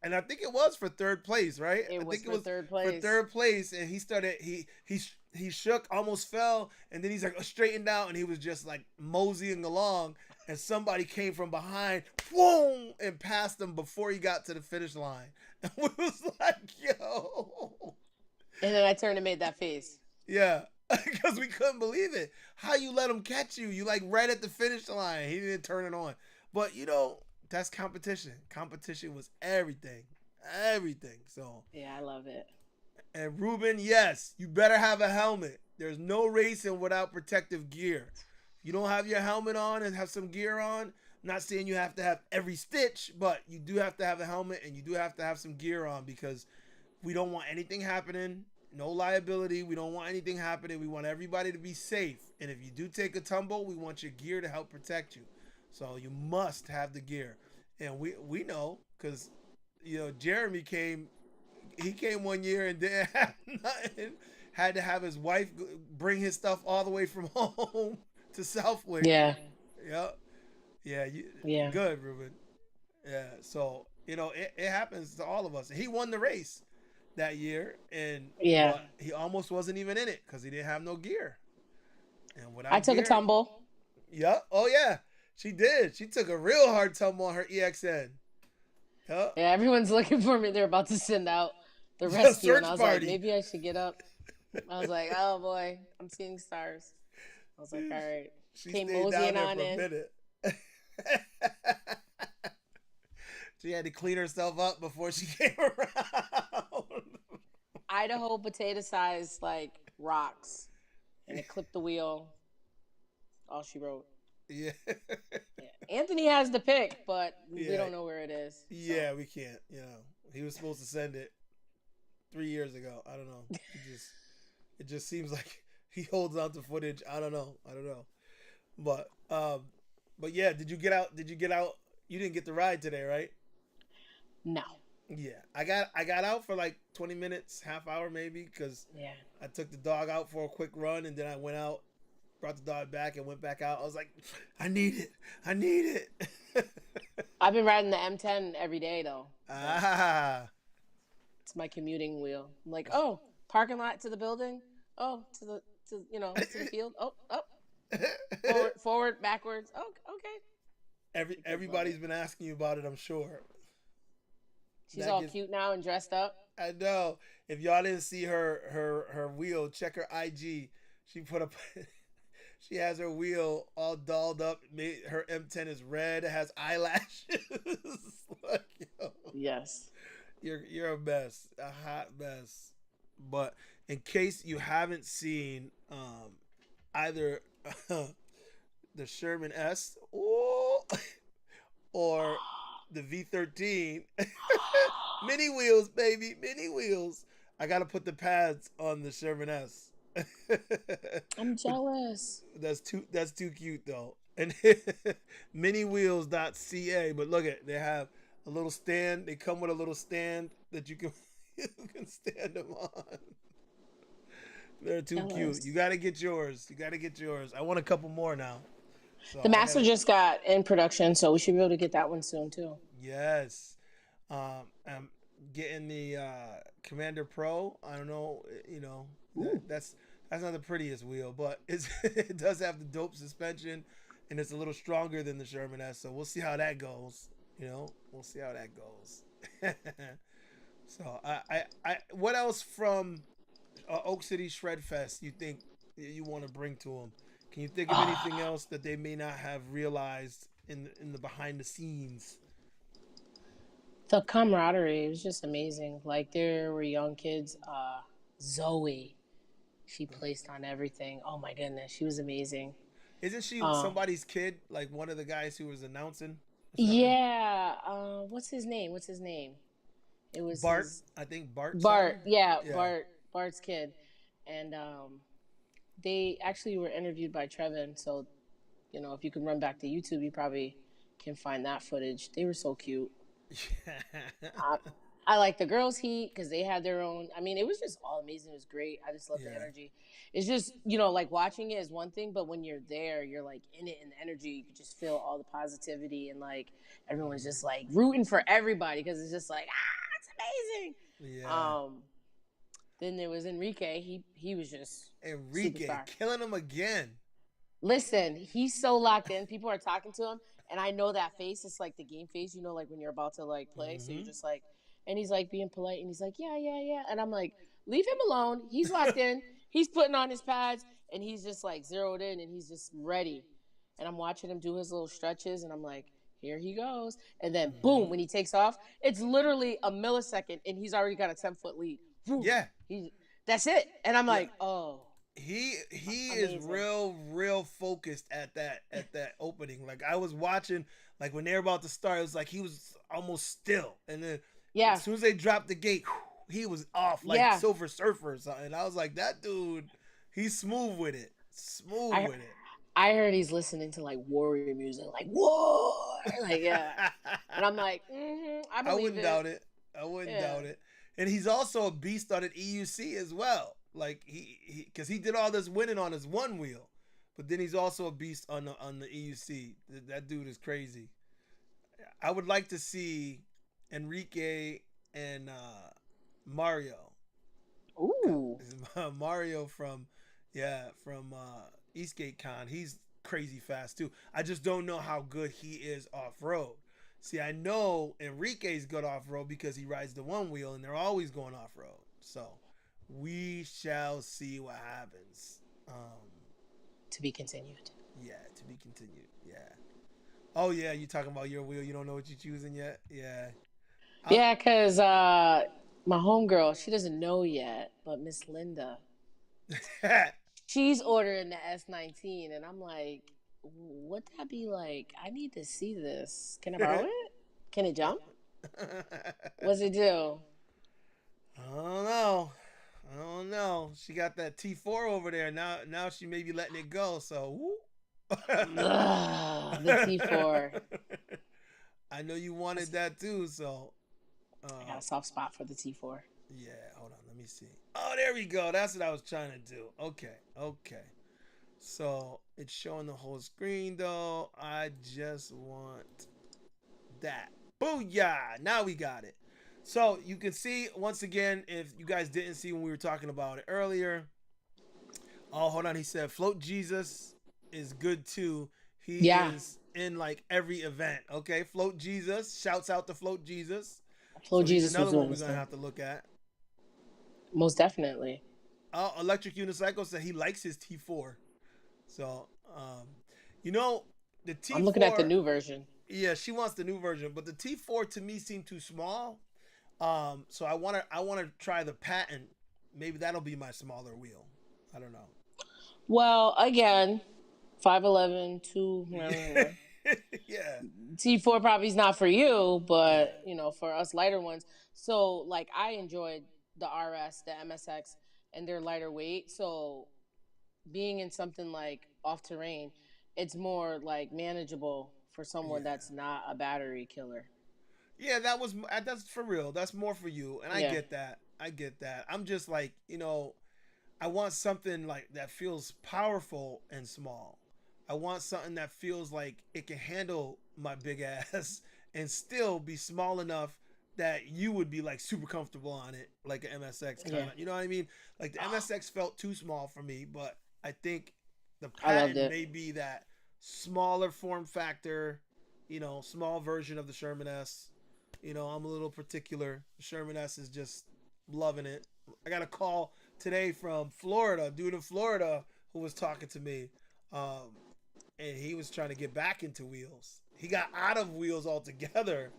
And I think it was for third place, right? it I was think it for was third for place. third place, and he started. He shook, almost fell, and then he's like straightened out, and he was just like moseying along, and somebody came from behind, boom, and passed him before he got to the finish line. And we was like, yo, And then I turned and made that face. yeah. Because we couldn't believe it. How you let him catch you? You like right at the finish line. He didn't turn it on. But that's competition. Competition was everything. Everything. So Yeah, I love it. and Ruben, yes, you better have a helmet. There's no racing without protective gear. You don't have your helmet on and have some gear on. I'm not saying you have to have every stitch, but you do have to have a helmet and you do have to have some gear on because we don't want anything happening. No liability. We don't want anything happening. We want everybody to be safe. And if you do take a tumble, we want your gear to help protect you. So you must have the gear. And we know because Jeremy came. He came one year and didn't have nothing. Had to have his wife bring his stuff all the way from home to Southwick. Yeah. Yep. Yeah. Yeah. Good, Ruben. Yeah. So it happens to all of us. He won the race that year, Yeah. but he almost wasn't even in it because he didn't have no gear. And without I took gear, a tumble. Yep. Oh yeah, she did. She took a real hard tumble on her EXN. Yep. Yeah, everyone's looking for me. They're about to send out the The rescue, and search I was party. like, maybe I should get up. I was like, oh boy, I'm seeing stars. I was like, all right. She Came stayed down moseying there on for a in. minute. She had to clean herself up before she came around. Idaho potato size like rocks, and it clipped the wheel. All she wrote. Yeah. Yeah. Anthony has the pic, but we Yeah. don't know where it is. So. Yeah, we can't. He was supposed to send it 3 years ago. I don't know. It just seems like he holds on to footage. I don't know. But yeah, did you get out? You didn't get the ride today, right? No. Yeah, I got out for like 20 minutes, half hour maybe, because I took the dog out for a quick run, and then I went out, brought the dog back, and went back out. I was like, I need it. I've been riding the M10 every day though. Ah. It's my commuting wheel. I'm like, oh, parking lot to the building. Oh, to the field. Oh, up. Forward, backwards. Oh, okay. Everybody's been asking you about it, I'm sure. She's all cute now and dressed up. I know. If y'all didn't see her wheel, check her IG. She put up. She has her wheel all dolled up. Her M10 is red. It has eyelashes. Like, Yes. You're a mess, a hot mess. But in case you haven't seen either the Sherman S or the V13 mini wheels, baby, mini wheels. I gotta put the pads on the Sherman S. I'm jealous. That's too cute though. And miniwheels.ca. But look at, they have a little stand. They come with a little stand that you can stand them on. They're too cute. You gotta get yours. I want a couple more now. So the Master just got in production, so we should be able to get that one soon too. Yes. I'm getting the Commander Pro. I don't know, that's not the prettiest wheel, but it does have the dope suspension, and it's a little stronger than the Sherman S. So we'll see how that goes. We'll see how that goes. So what else from Oak City Shred Fest you think you want to bring to them? Can you think of anything Ah, else that they may not have realized in the behind the scenes? the camaraderie was just amazing. Like there were young kids. Zoe, she placed on everything. Oh my goodness, she was amazing. Isn't she Um, somebody's kid? Like one of the guys who was announcing or something? yeah. What's his name? What's his name? It was Bart, his I think Bart Bart. son. Yeah, Yeah. Bart's kid, and they actually were interviewed by Trevin. So if you can run back to YouTube, you probably can find that footage. They were so cute. I, I like the girls' heat because they had their own. I mean, it was just all amazing. It was great. I just love the Yeah. energy. It's just like watching it is one thing, but when you're there, you're like in it, and the energy, you can just feel all the positivity and like everyone's Mhm. just like rooting for everybody because it's just like it's amazing. Yeah. Um, then there was Enrique. He was just Enrique superstar. killing him again. Listen, he's so locked in. People are talking to him, and I know that face. It's like the game face, like when you're about to like play. So you're Hmm. just like, and he's like being polite, and he's like, yeah, yeah, yeah, and I'm like, leave him alone. He's locked in. He's putting on his pads, and he's just like zeroed in, and he's just ready. And I'm watching him do his little stretches, and I'm like, here he goes. And then boom, Hmm. when he takes off, it's literally a millisecond, and he's already got a 10-foot lead. Boom. Yeah. He, that's it. And I'm Yeah. like, oh, He is amazing. real focused at that opening. Like I was watching, like when they're about to start, it was like he was almost still, and then as Yeah, soon as they dropped the gate, he was off like yeah. Silver Surfer or something. I was like, that dude, he's smooth with it, smooth I with it. I heard he's listening to like warrior music, like war, like yeah. And I'm like, I I believe wouldn't it. doubt it. I wouldn't Yeah, doubt it. And he's also a beast on an EUC as well. Like because he did all this winning on his one wheel, but then he's also a beast on the EUC. That dude is crazy. I would like to see Enrique and Mario. ooh, Mario from Eastgate Con. He's crazy fast too. I just don't know how good he is off road. See, I know Enrique's good off road because he rides the one wheel and they're always going off road. So we shall see what happens. to be continued. Yeah, to be continued. Yeah. Oh yeah, you talking about your wheel? You don't know what you're choosing yet? Yeah. I'm. Yeah, cause my homegirl, she doesn't know yet, but Miss Linda, she's ordering the S19, and I'm like, what that be like? I need to see this. Can I borrow it? Can it jump? What's it do? I don't know. I don't know. She got that T4 over there. Now she may be letting it go. So Ugh, the T4. I know you wanted that too. So I got uh, a soft spot for the T4. yeah, hold on. Let me see. Oh, there we go. That's what I was trying to do. Okay, okay. So it's showing the whole screen though. I just want that. Booyah! Now we got it. So you can see once again, if you guys didn't see when we were talking about it earlier. Oh, hold on. He said Float Jesus is good too. He Yeah, is in like every event. Okay, Float Jesus. Shouts out to Float Jesus. Flo So he's Jesus was another doing one we're his gonna thing. have to look at. Most definitely. Electric Unicycle said he likes his T4. So you know the I'm looking at the T4. new version. Yeah, she wants the new version, but the T4 to me seemed too small. So I wanna try the Patton. Maybe that'll be my smaller wheel. I don't know. Well, again, 5'11", Yeah, 2. yeah, T4 probably is not for you, yeah, but for us lighter ones. So like I enjoyed the RS, the MSX, and they're lighter weight. So being in something like off terrain, it's more like manageable for someone yeah. that's not a battery killer. Yeah, that's for real. That's more for you, and I Yeah. get that. I get that. I'm just like I want something like that feels powerful and small. I want something that feels like it can handle my big ass and still be small enough that you would be like super comfortable on it, like an MSX kind Yeah. of. You know what I mean? Like the MSX felt too small for me, but I think the I loved Patton it. may be that smaller form factor, small version of the Sherman S. I'm a little particular. Sherman S is just loving it. I got a call today from Florida, dude in Florida who was talking to me. Um, and he was trying to get back into wheels. He got out of wheels altogether.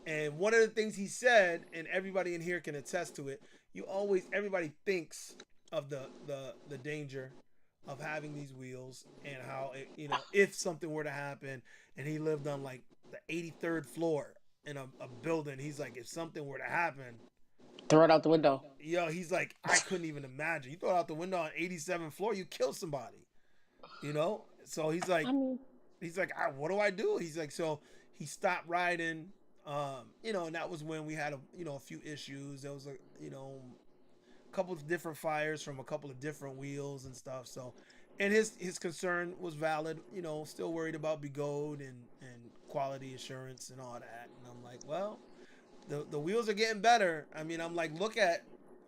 And one of the things he said, and everybody in here can attest to it, everybody thinks of the danger of having these wheels and how if something were to happen, and he lived on like the 83rd floor in a building, he's like, if something were to happen, throw it out the window. He's like, I couldn't even imagine. You throw it out the window on 87th floor, you kill somebody. So he's like, what do I do? He's like, so he stopped riding. And that was when we had a few issues. There was a couple of different fires from a couple of different wheels and stuff. So, and his concern was valid. Still worried about Begode and quality assurance and all that. And I'm like, well, the wheels are getting better. I mean, I'm like, look at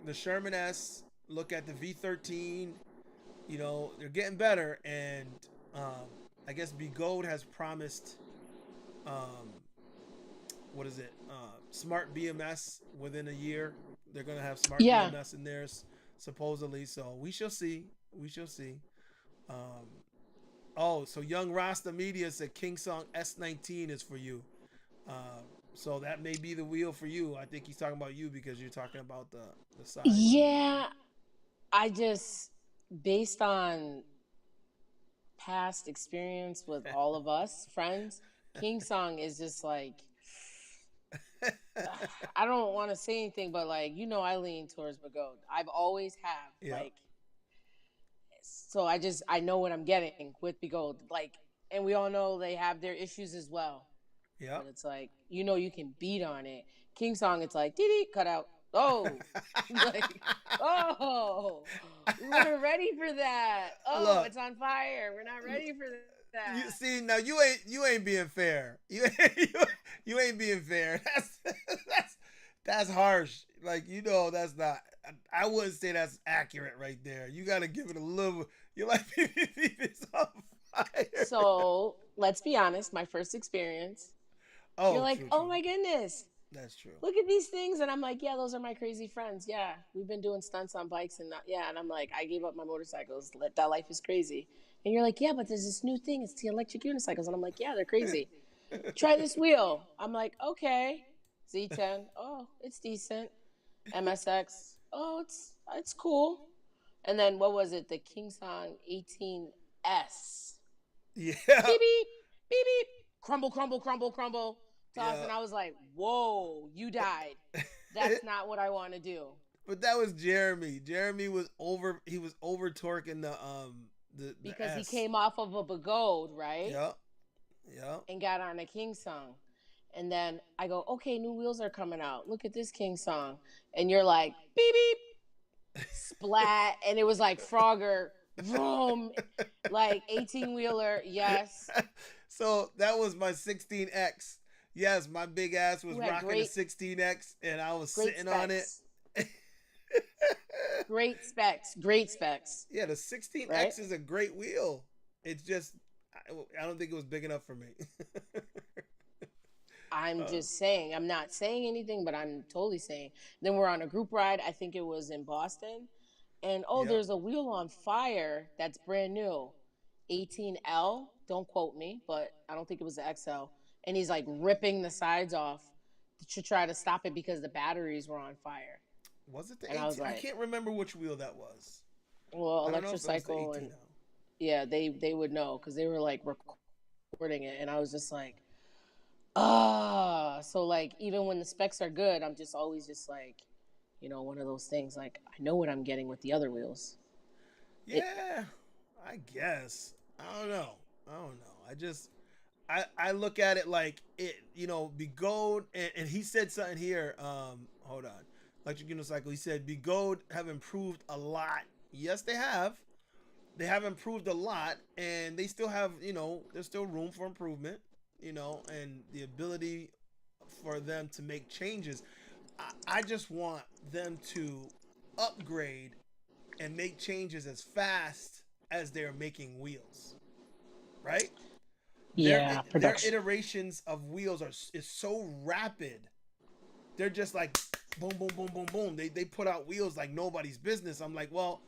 the Sherman S, look at the V13. They're getting better, and I guess Begode has promised, what is it? Smart BMS within a year. They're gonna have smart BMS in theirs, supposedly. So we shall see. We shall see. So Young Rasta Media said King Song S19 is for you. So that may be the wheel for you. I think he's talking about you because you're talking about the size. Yeah, I just, based on past experience with all of us friends, King Song is just like, I don't want to say anything, but like, I lean towards Begode. I've always have. Yeah. So I know what I'm getting with Begode. Like, and we all know they have their issues as well. Yeah. But it's like, you can beat on it. King Song, it's like, dee cut out. Oh, like, oh, we weren't ready for that. Oh, look, it's on fire. We're not ready for that. You see, now you ain't being fair. You ain't being fair. That's harsh. Like, that's not. I wouldn't say that's accurate right there. You got to give it a little. You're like, it's on fire. So let's be honest. My first experience. Oh, you're like, true. Oh my goodness. That's true. Look at these things. And I'm like, yeah, those are my crazy friends. Yeah, we've been doing stunts on bikes and and I'm like, I gave up my motorcycles. That life is crazy. And you're like, yeah, but there's this new thing. It's the electric unicycles. And I'm like, yeah, they're crazy. Try this wheel. I'm like, okay. Z10. Oh, it's decent. MSX. Oh, it's cool. And then what was it? The King Song 18S. Yeah. Beep, beep, beep, beep. Crumble, crumble, crumble, crumble. Toss, yeah. And I was like, whoa, you died. That's not what I want to do. But that was Jeremy. Jeremy was over torquing the because S. He came off of a Begode, right? Yep. Yep. And got on a King Song. And then I go, okay, new wheels are coming out. Look at this King Song. And you're like, beep, beep, splat. And it was like Frogger, vroom, like 18-wheeler, yes. So that was my 16X. Yes, my big ass was rocking the 16X, and I was sitting on it. Great specs. Great specs. Yeah, the 16X is a great wheel. It's just, I don't think it was big enough for me. I'm just saying. I'm not saying anything, but I'm totally saying. Then we're on a group ride. I think it was in Boston. And, there's a wheel on fire that's brand new. 18L. Don't quote me, but I don't think it was the XL. And he's like ripping the sides off to try to stop it because the batteries were on fire. Was it the 18? I can't remember which wheel that was. Well, Electrocycle and yeah, they would know because they were like recording it, and I was just like, so like even when the specs are good, I'm just always just like, one of those things like I know what I'm getting with the other wheels. Yeah, I guess. I don't know. I look at it like it, Begode, and he said something here. Hold on. Electric Unicycle. He said Begode have improved a lot. Yes, they have. They have improved a lot, and they still have, there's still room for improvement, and the ability for them to make changes. I just want them to upgrade and make changes as fast as they're making wheels. Right? Yeah, Their production. iterations of wheels is so rapid. They're just like boom, boom, boom, boom, boom. They put out wheels like nobody's business. I'm like, well,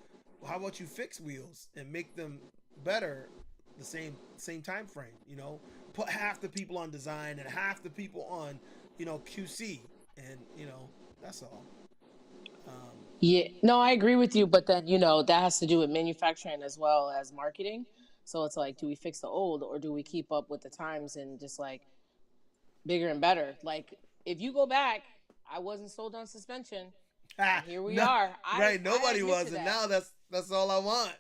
how about you fix wheels and make them better the same time frame? You know, put half the people on design and half the people on, QC, and that's all. Um, Yeah, no, I agree with you, but then that has to do with manufacturing as well as marketing. So it's like, do we fix the old or do we keep up with the times and just like bigger and better? Like if you go back, I wasn't sold on suspension, and here we no, are. I right? I Nobody admit was, to and that. now that's all I want.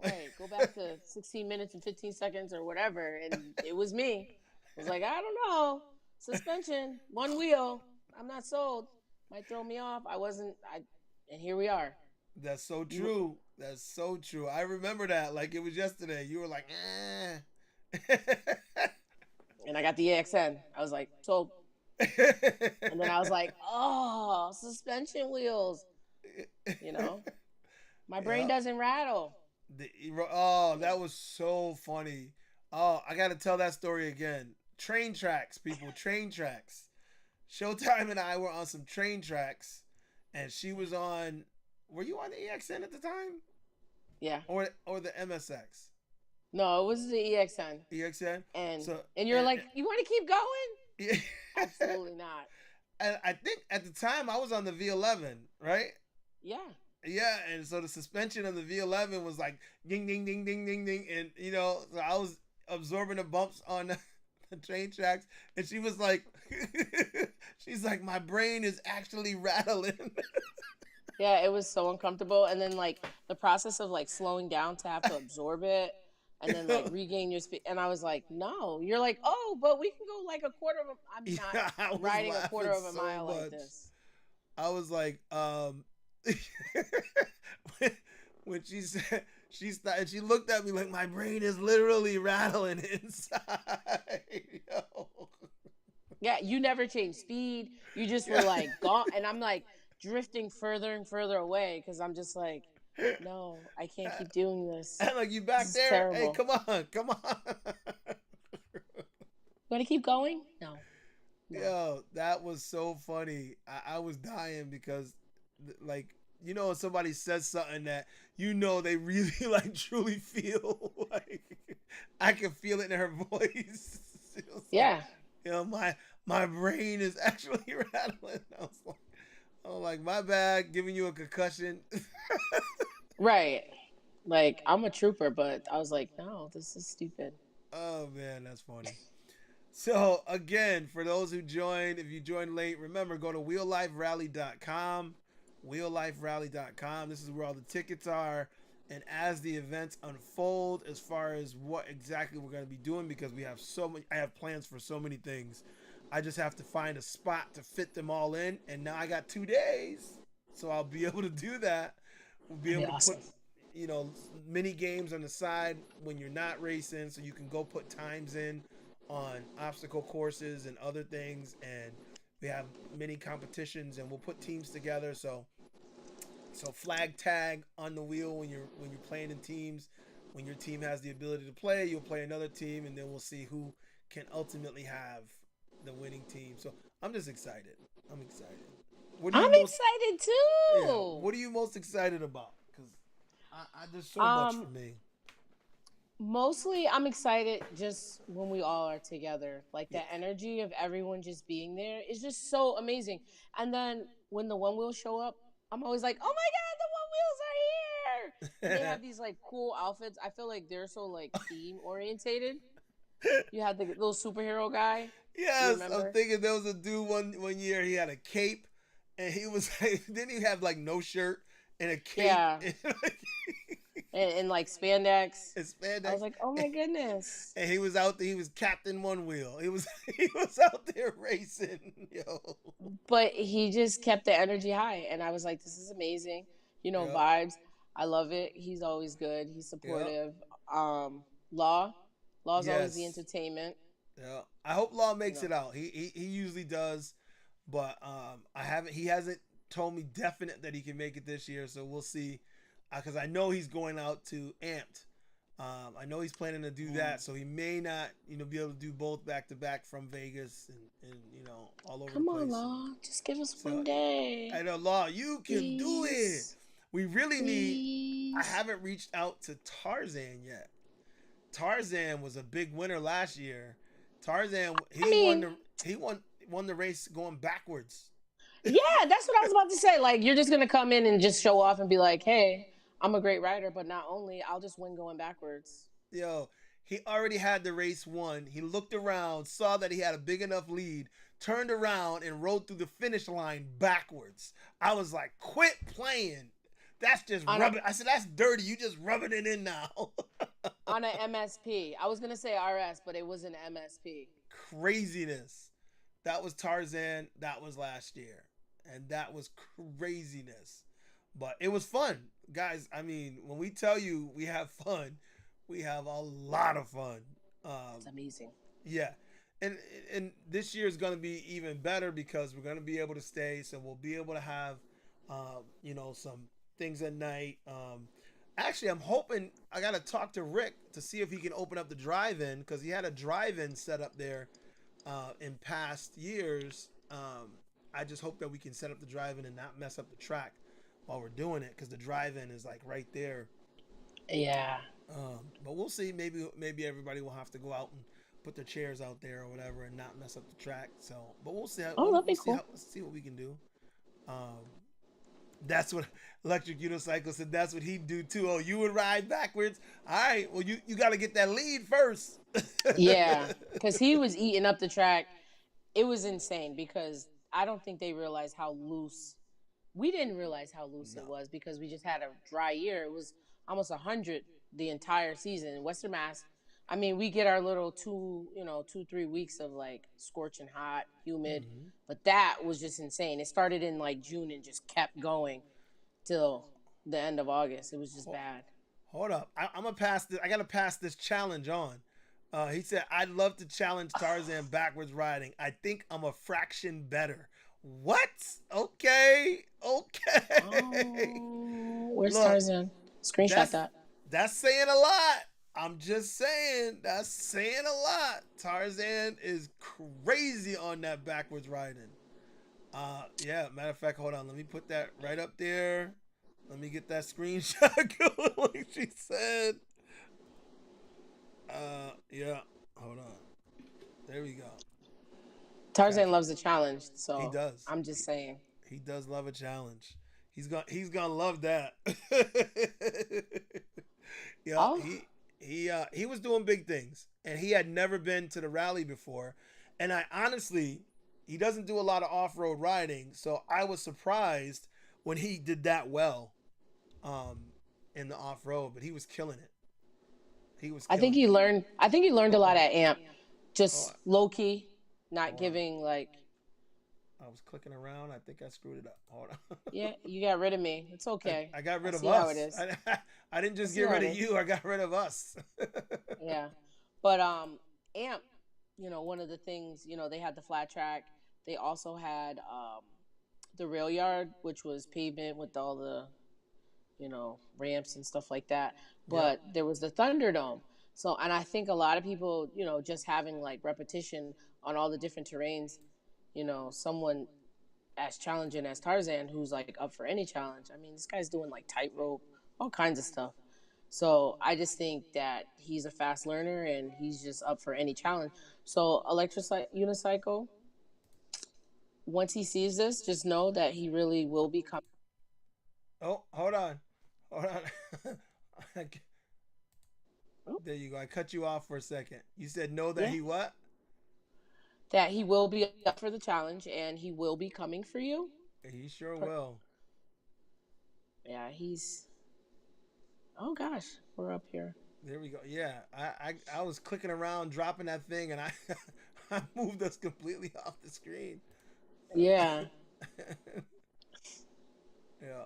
Right, go back to 16 minutes and 15 seconds or whatever, and it was me. I was like, I don't know, suspension, one wheel. I'm not sold. Might throw me off. I wasn't. And here we are. That's so You true. That's so true. I remember that like it was yesterday. You were like, eh. and I got the AXN. I was like, sold. And then I was like, oh, suspension wheels. You know, my brain Yeah. doesn't rattle. Oh, Yeah. that was so funny. Oh, I got to tell that story again. Train tracks, people. Train tracks. Showtime and I were on some train tracks, and she was on. Were you on the EXN at the time, Yeah. or the MSX? No, it was the EXN. EXN. And So and you're like, you want to keep going? yeah. Absolutely not. And I think at the time I was on the V11, right? Yeah. Yeah, and so the suspension of the V11 was like ding, ding, ding, ding, ding, ding, and so I was absorbing the bumps on the train tracks, and she was like, she's like, my brain is actually rattling. Yeah, it was so uncomfortable. And then like the process of like slowing down to have to absorb it and then like regain your speed. And I was like, no. You're like, oh, but we can go like a quarter of a. I'm not Yeah, I was riding a quarter laughing of a so mile like much. this. I was like, when she said she looked at me like my brain is literally rattling inside. Yo. Yeah, you never changed speed. You just were like gone. And I'm like drifting further and further away because I'm just like, no, I can't keep doing this. Like, you This back is there? Hey, terrible. come on, come on. You want to keep going? No, no. Yo, that was so funny. I was dying because, like, somebody says something that they really like truly feel. Like, I can feel it in her voice. It was like, Yeah, my brain is actually rattling. I was like, my bad, giving you a concussion. right. Like I'm a trooper, but I was like, no, this is stupid. Oh man, that's funny. So again, for those who joined, if you joined late, remember, go to wheelliferally.com. Wheelliferally.com. This is where all the tickets are. And as the events unfold, as far as what exactly we're going to be doing, because we have so many, I have plans for so many things. I just have to find a spot to fit them all in. And now I got 2 days, so I'll be able to do that. We'll be That'd able be to put, awesome. mini games on the side when you're not racing, so you can go put times in on obstacle courses and other things. And we have mini competitions, and we'll put teams together. So flag tag on the wheel when you're playing in teams. When your team has the ability to play, you'll play another team, and then we'll see who can ultimately have the winning team. So I'm just excited. I'm excited. What are you I'm most excited Yeah? too. What are you most excited about? Because there's so much Um, for me. Mostly I'm excited just when we all are together. Like Yeah. the energy of everyone just being there is just so amazing. And then when the one wheels show up, I'm always like, oh my god, the one wheels are here. And they have these like cool outfits. I feel like they're so like theme orientated. You had the little superhero guy. You Yes, I'm remember? thinking there was a dude one year. He had a cape, and he was like, didn't he have like no shirt and a cape Yeah. and, And like spandex. and I spandex, was like, oh my goodness. and he was out there. He was Captain One Wheel. He was out there racing, yo. But he just kept the energy high, and I was like, this is amazing. Yep, Vibes. I love it. He's always good. He's yep, supportive. um law Law's always the yes, entertainment. yeah. I hope Law you makes know it out. He usually does, but I haven't. He hasn't told me definite that he can make it this year. So we'll see, because I know he's going out to Amped I know he's planning to do that, so he may not, be able to do both back to back from Vegas and all over the Come on, place. Law. Just give us So one day. I know, Law, you can do it. Please. We really need. I Please. haven't reached out to Tarzan yet. Tarzan was a big winner last year. Tarzan, I mean, he won the race going backwards. yeah, that's what I was about to say. Like, you're just gonna come in and just show off and be like, "Hey, I'm a great rider," but not only, I'll just win going backwards. Yo, he already had the race won. He looked around, saw that he had a big enough lead, turned around and rode through the finish line backwards. I was like, quit playing. That's just rubbing. I said, that's dirty. You just rubbing it in now. On an MSP. I was going to say RS, but it was an MSP. Craziness. That was Tarzan. That was last year. And that was craziness. But it was fun. Guys, I mean, when we tell you we have fun, we have a lot of fun. It's amazing. Yeah. And this year is going to be even better because we're going to be able to stay. So we'll be able to have, some things at night. Actually, I'm hoping I got to talk to Rick to see if he can open up the drive-in because he had a drive-in set up there in past years. I just hope that we can set up the drive-in and not mess up the track while we're doing it because the drive-in is like right there. Yeah. But we'll see. Maybe everybody will have to go out and put their chairs out there or whatever and not mess up the track. So, but we'll see. That'd be cool. See what we can do. That's what Electric Unicycle said. That's what he'd do too. Oh, you would ride backwards. All right. Well, you got to get that lead first. Yeah, because he was eating up the track. It was insane because I don't think they realized how loose. We didn't realize how loose it was because we just had a dry year. It was almost 100 the entire season in Western Mass. I mean, we get our little 2-3 weeks of like scorching hot, humid, but that was just insane. It started in like June and just kept going till the end of August. It was just bad. Hold up. I'm going to pass this. I got to pass this challenge on. He said, I'd love to challenge Tarzan backwards riding. I think I'm a fraction better. What? Okay. Where's Tarzan? Screenshot that. That's saying a lot. I'm just saying. That's saying a lot. Tarzan is crazy on that backwards riding. Yeah, matter of fact, hold on. Let me put that right up there. Let me get that screenshot going like she said. Yeah. Hold on. There we go. Tarzan loves a challenge, so he does. I'm just saying. He does love a challenge. He's gonna love that. Yeah, Oh. he was doing big things, and he had never been to the rally before. And I honestly, he doesn't do a lot of off-road riding, so I was surprised when he did that well, in the off-road. But he was killing it. I think he learned a lot at AMP, just low key, not giving like. I was clicking around. I think I screwed it up. Hold on. Yeah, you got rid of me. It's okay. I got rid of us. How it is. I didn't just get rid of you. I got rid of us. Yeah, but AMP, one of the things, they had the flat track. They also had the rail yard, which was pavement with all the, ramps and stuff like that. But there was the Thunderdome. So, and I think a lot of people, just having like repetition on all the different terrains, someone as challenging as Tarzan, who's like up for any challenge. I mean, this guy's doing like tightrope, all kinds of stuff. So I just think that he's a fast learner and he's just up for any challenge. So Electric Unicycle, once he sees this, just know that he really will be coming. Oh, hold on. There you go. I cut you off for a second. You said no that he what? That he will be up for the challenge and he will be coming for you. He sure will. Yeah, he's. Oh gosh, we're up here. There we go. Yeah, I was clicking around, dropping that thing, and I moved us completely off the screen. Yeah. Yeah.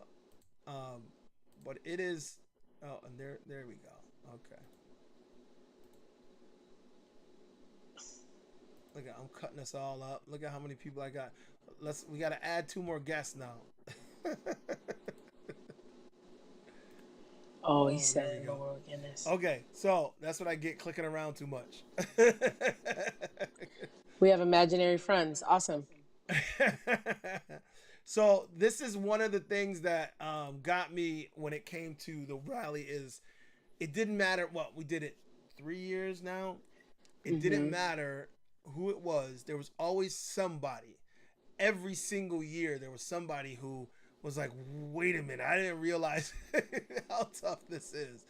But it is. Oh, and there we go. Okay. Look at, I'm cutting us all up. Look at how many people I got. We got to add 2 more guests now. Oh, he Oh, there we said go. Lord Guinness. Okay, so that's what I get clicking around too much. We have imaginary friends. Awesome. So this is one of the things that got me when it came to the rally is it didn't matter what we did it 3 years now. It didn't Mm-hmm. matter who it was. There was always somebody. Every single year there was somebody who was like, wait a minute, I didn't realize how tough this is.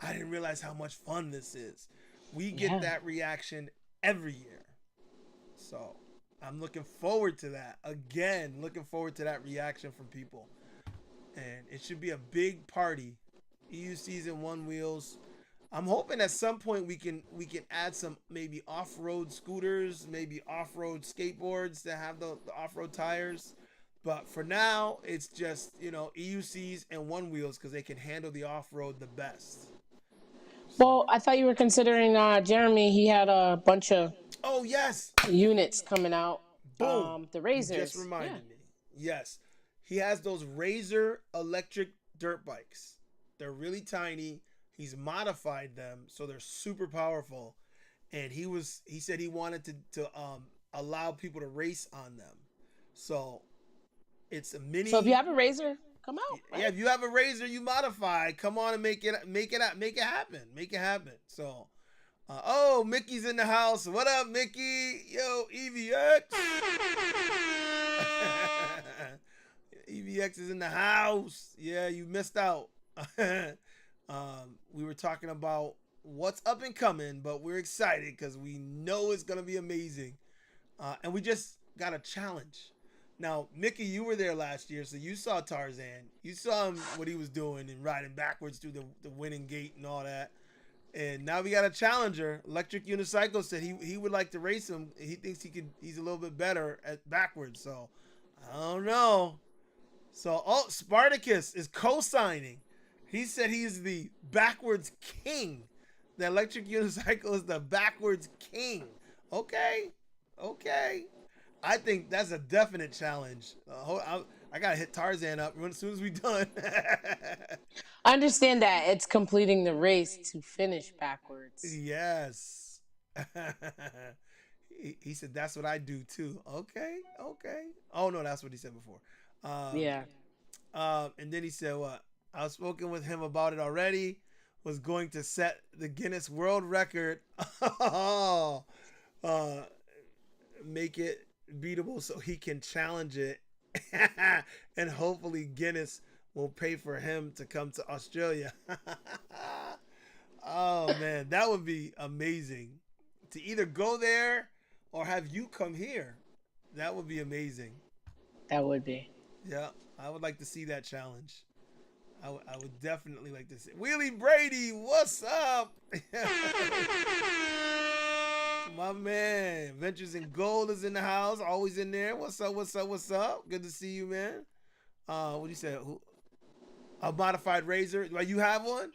I didn't realize how much fun this is. We get Yeah. that reaction every year. So I'm looking forward to that. Again, looking forward to that reaction from people. And it should be a big party. EU season one wheels. I'm hoping at some point we can add some maybe off-road scooters, maybe off-road skateboards that have the off-road tires. But for now, it's just, EUCs and one wheels because they can handle the off-road the best. Well, So, I thought you were considering Jeremy. He had a bunch of oh yes, units coming out. boom! The You just razors. Yeah. reminded me. Yes, he has those Razor electric dirt bikes. They're really tiny. He's modified them so they're super powerful, and he said he wanted to allow people to race on them. So it's a So if you mini. have a razor, come out, Yeah, right? if you have a Razor, you modify. Come on and make it happen. Make it happen. So, oh, Mickey's in the house. What up, Mickey? Yo, EVX. EVX is in the house. Yeah, you missed out. We were talking about what's up and coming, but we're excited because we know it's gonna be amazing. And we just got a challenge. Now, Mickey, you were there last year, so you saw Tarzan. You saw him what he was doing and riding backwards through the winning gate and all that. And now we got a challenger. Electric Unicycle said he would like to race him. He thinks he's a little bit better at backwards. So I don't know. So Spartacus is co-signing. He said he's the backwards king. The electric unicycle is the backwards king. Okay, okay. I think that's a definite challenge. I gotta hit Tarzan up as soon as we done. I understand that it's completing the race to finish backwards. Yes. He said that's what I do too. Okay, okay. Oh no, that's what he said before. Um, Yeah. and then he said what? I've spoken with him about it already. Was going to set the Guinness World Record. uh, make it beatable so he can challenge it, and hopefully Guinness will pay for him to come to Australia. Oh man, that would be amazing to either go there or have you come here. That would be amazing. That would be. Yeah, I would like to see that challenge. I would definitely like to see Wheelie Brady. What's up? My man, Ventures in Gold is in the house, always in there. What's up? What's up? What's up? Good to see you, man. What do you say? A modified razor? Like you have one?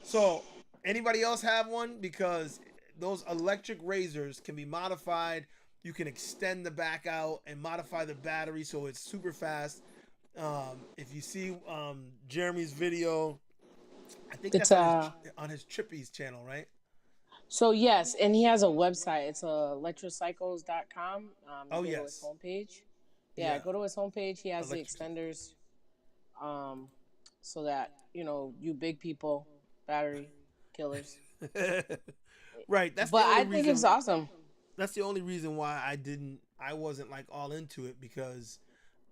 So anybody else have one? Because those electric razors can be modified. You can extend the back out and modify the battery so it's super fast. If you see Jeremy's video, I think It's that's on his Trippy's channel, right? So yes, and he has a website. It's electrocycles.com. Oh You go to his yes, homepage. Yeah, yeah, go to his homepage. He has the electric. extenders, um, so that you big people, battery killers. Right. But I think it's awesome. That's the only reason why I wasn't like all into it because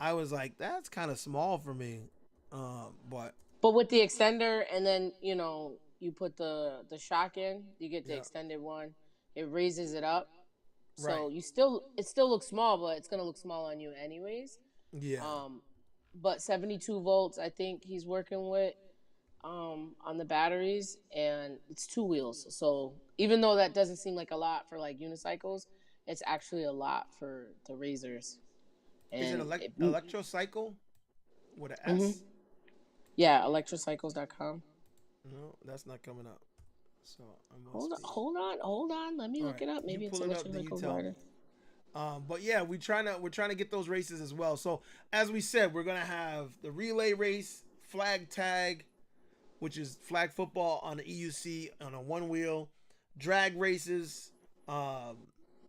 I was like, that's kind of small for me. But But with the extender, and then you put the shock in, you get the yeah, extended one. It raises it up, right. so it still looks small, but it's gonna look small on you anyways. Yeah. But 72 volts, I think he's working with on the batteries, and it's two wheels. So even though that doesn't seem like a lot for like unicycles, it's actually a lot for the razors. Is it And electrocycle with an mm-hmm. S? Yeah, electrocycles.com. No, that's not coming up. So I must Hold on, be. hold on. Let me All look right, it up. you Maybe it's pull it up, then you electrocycle tell garden. me. But yeah, we're trying to get those races as well. So as we said, we're gonna have the relay race, flag tag, which is flag football on the EUC on a one wheel, drag races, um,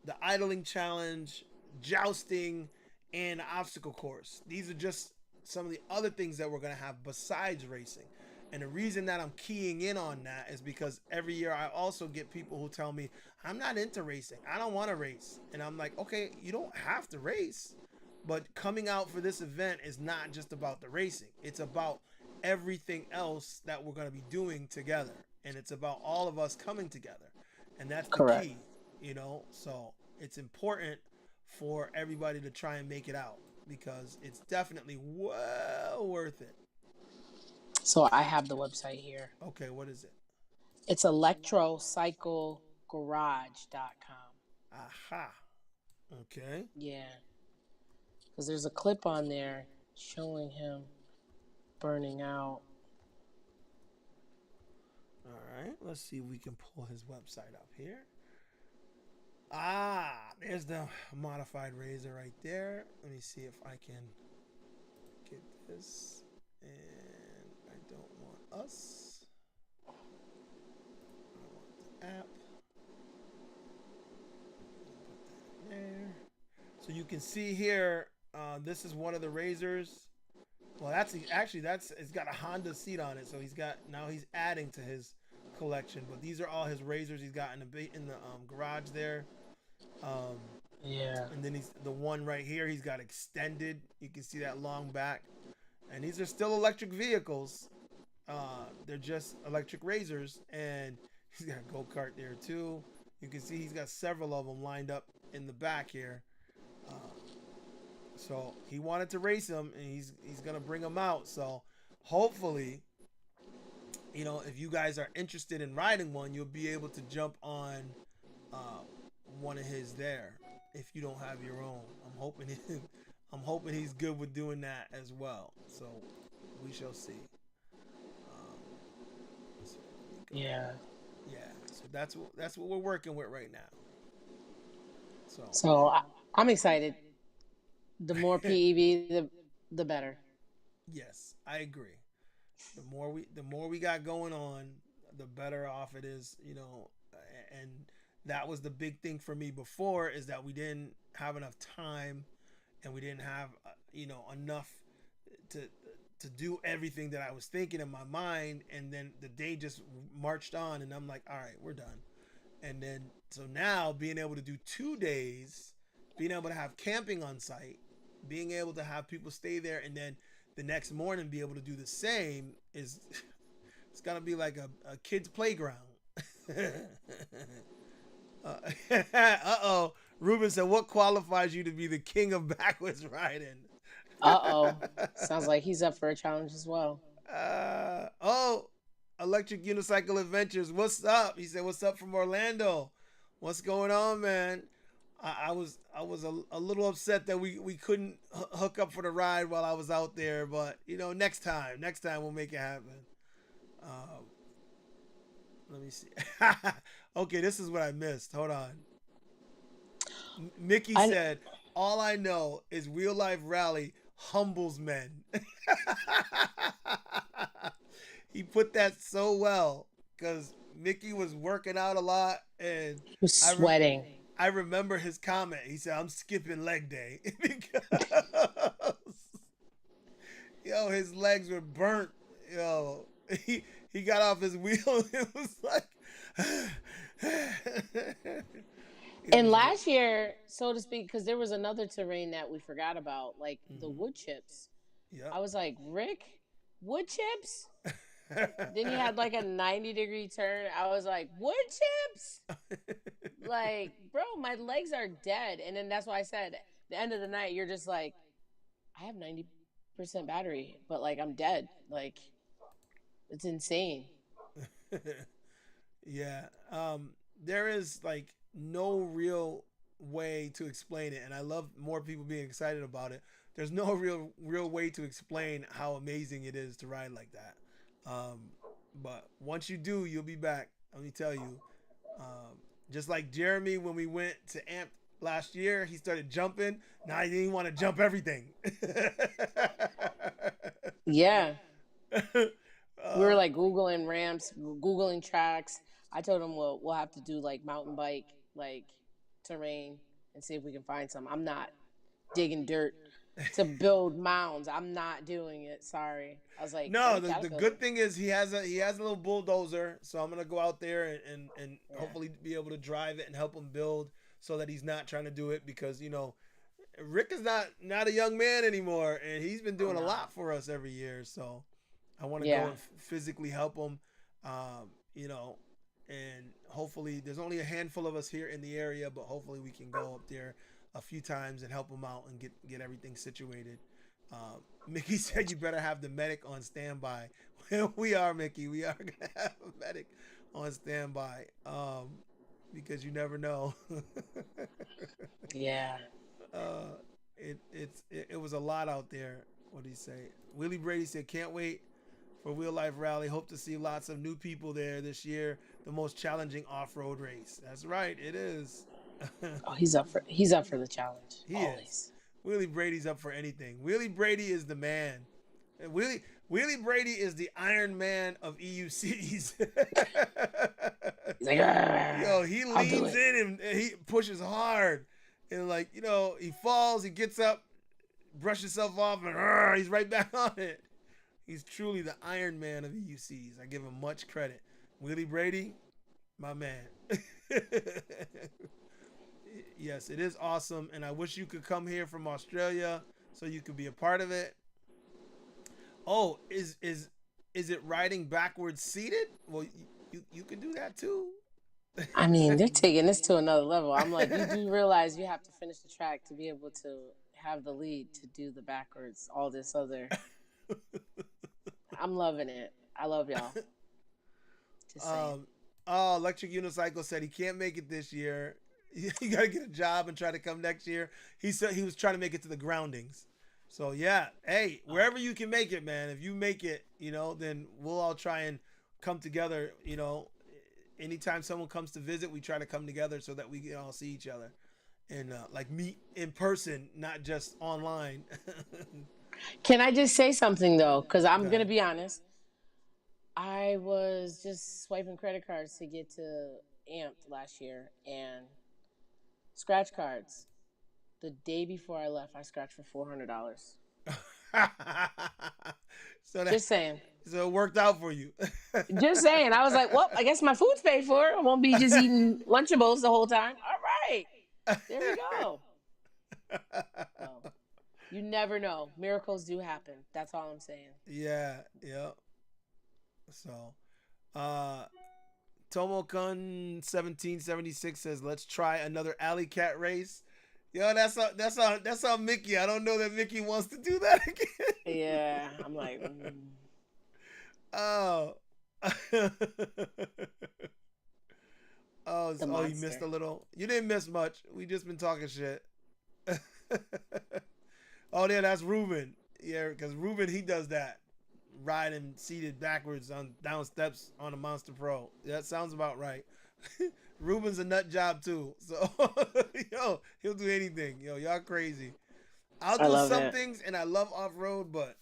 the idling challenge, jousting, and the obstacle course. These are just some of the other things that we're going to have besides racing. And the reason that I'm keying in on that is because every year I also get people who tell me, I'm not into racing. I don't want to race. And I'm like, okay, you don't have to race. But coming out for this event is not just about the racing. It's about everything else that we're going to be doing together. And it's about all of us coming together. And that's the Correct. key, you know? So it's important for everybody to try and make it out because it's definitely well worth it. So I have the website here. Okay, what is it? It's electrocyclegarage.com. Aha. Okay. Yeah. Because there's a clip on there showing him burning out. All right. Let's see if we can pull his website up here. Ah, there's the modified razor right there. Let me see if I can get this. And I don't want us. I want the app. Put that in there. So you can see here, this is one of the razors. Well, that's it's got a Honda seat on it, so he's adding to his collection. But these are all his razors he's got in the garage there. Yeah. And then the one right here, he's got extended. You can see that long back. And these are still electric vehicles. They're just electric razors, and he's got a go-kart there too. You can see he's got several of them lined up in the back here. So he wanted to race them, and he's gonna bring them out. So hopefully, you know, if you guys are interested in riding one, you'll be able to jump on one of his there. If you don't have your own, I'm hoping he's good with doing that as well. So we shall see. So yeah. So that's what we're working with right now. So I'm excited. The more PEV, the better. Yes, I agree. The more we got going on, the better off it is, you know. And that was the big thing for me before, is that we didn't have enough time, and we didn't have enough to do everything that I was thinking in my mind. And then the day just marched on, and I'm like, all right, we're done. And then so now being able to do 2 days, being able to have camping on site, being able to have people stay there, and then the next morning be able to do the same it's gonna be like a kid's playground. Uh-oh. Ruben said, what qualifies you to be the king of backwards riding? Sounds like he's up for a challenge as well. Electric Unicycle Adventures, what's up? He said, what's up from Orlando? What's going on, man? I was a little upset that we couldn't hook up for the ride while I was out there, but next time we'll make it happen. Let me see. Okay, this is what I missed. Hold on. Mickey said, all I know is real life rally humbles men. He put that so well, because Mickey was working out a lot, and he was sweating. I remember his comment. He said, I'm skipping leg day because his legs were burnt. He got off his wheel, and it was like and last year, so to speak, because there was another terrain that we forgot about, like the wood chips. Yep. I was like, Rick, wood chips? Then he had like a 90-degree turn. I was like, wood chips? Like, bro, my legs are dead. And then that's why I said, at the end of the night, you're just like, I have 90% battery, but like I'm dead. Like, it's insane. Yeah. There is like no real way to explain it, and I love more people being excited about it. There's no real way to explain how amazing it is to ride like that. But once you do, you'll be back. Let me tell you. Just like Jeremy, when we went to AMP last year, he started jumping. Now he didn't want to jump everything. Yeah. We were like Googling ramps, Googling tracks. I told him we'll have to do like mountain bike, like terrain, and see if we can find some. I'm not digging dirt to build mounds. I'm not doing it. Sorry. I was like, get No, a the caterpillar. good thing is he has a little bulldozer, so I'm gonna go out there and Yeah. hopefully be able to drive it and help him build so that he's not trying to do it because Rick is not a young man anymore and he's been Oh doing a no. lot for us every year. So I want to go Yeah. and physically help him, you know, and hopefully there's only a handful of us here in the area, but hopefully we can go up there a few times and help him out and get everything situated. Mickey said you better have the medic on standby. We are, Mickey. We are gonna have a medic on standby because you never know. Yeah. uh, it was a lot out there. What did he say? Willie Brady said, "Can't wait for Real Life Rally. Hope to see lots of new people there this year. The most challenging off-road race." That's right. It is. Oh, he's up for the challenge He is. always. Willie Brady's up for anything. Willie Brady is the man. Willie Brady is the Iron Man of EUCs. He's like, Yo, he I'll do leans it. in and he pushes hard. And like, he falls, he gets up, brushes himself off, and he's right back on it. He's truly the Iron Man of EUCs. I give him much credit. Willie Brady, my man. Yes, it is awesome, and I wish you could come here from Australia so you could be a part of it. Oh, is it riding backwards seated? Well, you can do that too. I mean, they're taking this to another level. I'm like, you do realize you have to finish the track to be able to have the lead to do the backwards, all this other. I'm loving it. I love y'all. Just saying. Electric Unicycle said he can't make it this year. You got to get a job and try to come next year. He said he was trying to make it to the groundings. So yeah, hey, wherever you can make it, man. If you make it, then we'll all try and come together. Anytime someone comes to visit, we try to come together so that we can all see each other and like meet in person, not just online. Can I just say something though? Because Go I'm gonna ahead. be honest. I was just swiping credit cards to get to Amped last year and scratch cards. The day before I left, I scratched for $400. so that Just saying. so it worked out for you. Just saying. I was like, well, I guess my food's paid for. I won't be just eating Lunchables the whole time. All right. There we go. So, you never know. Miracles do happen. That's all I'm saying. Yeah, yeah. So, uh, Tomokun 1776 says, "Let's try another alley cat race." Yo, that's how Mickey. I don't know that Mickey wants to do that again. Yeah. I'm like, Oh. the You missed monster. a little. You didn't miss much. We just been talking shit. Oh yeah, that's Ruben. Yeah, because Ruben he does that, riding seated backwards on down steps on a Monster Pro. That sounds about right. Ruben's a nut job too. So yo, he'll do anything. Yo, y'all crazy. I'll I do love some it. things, and I love off road, but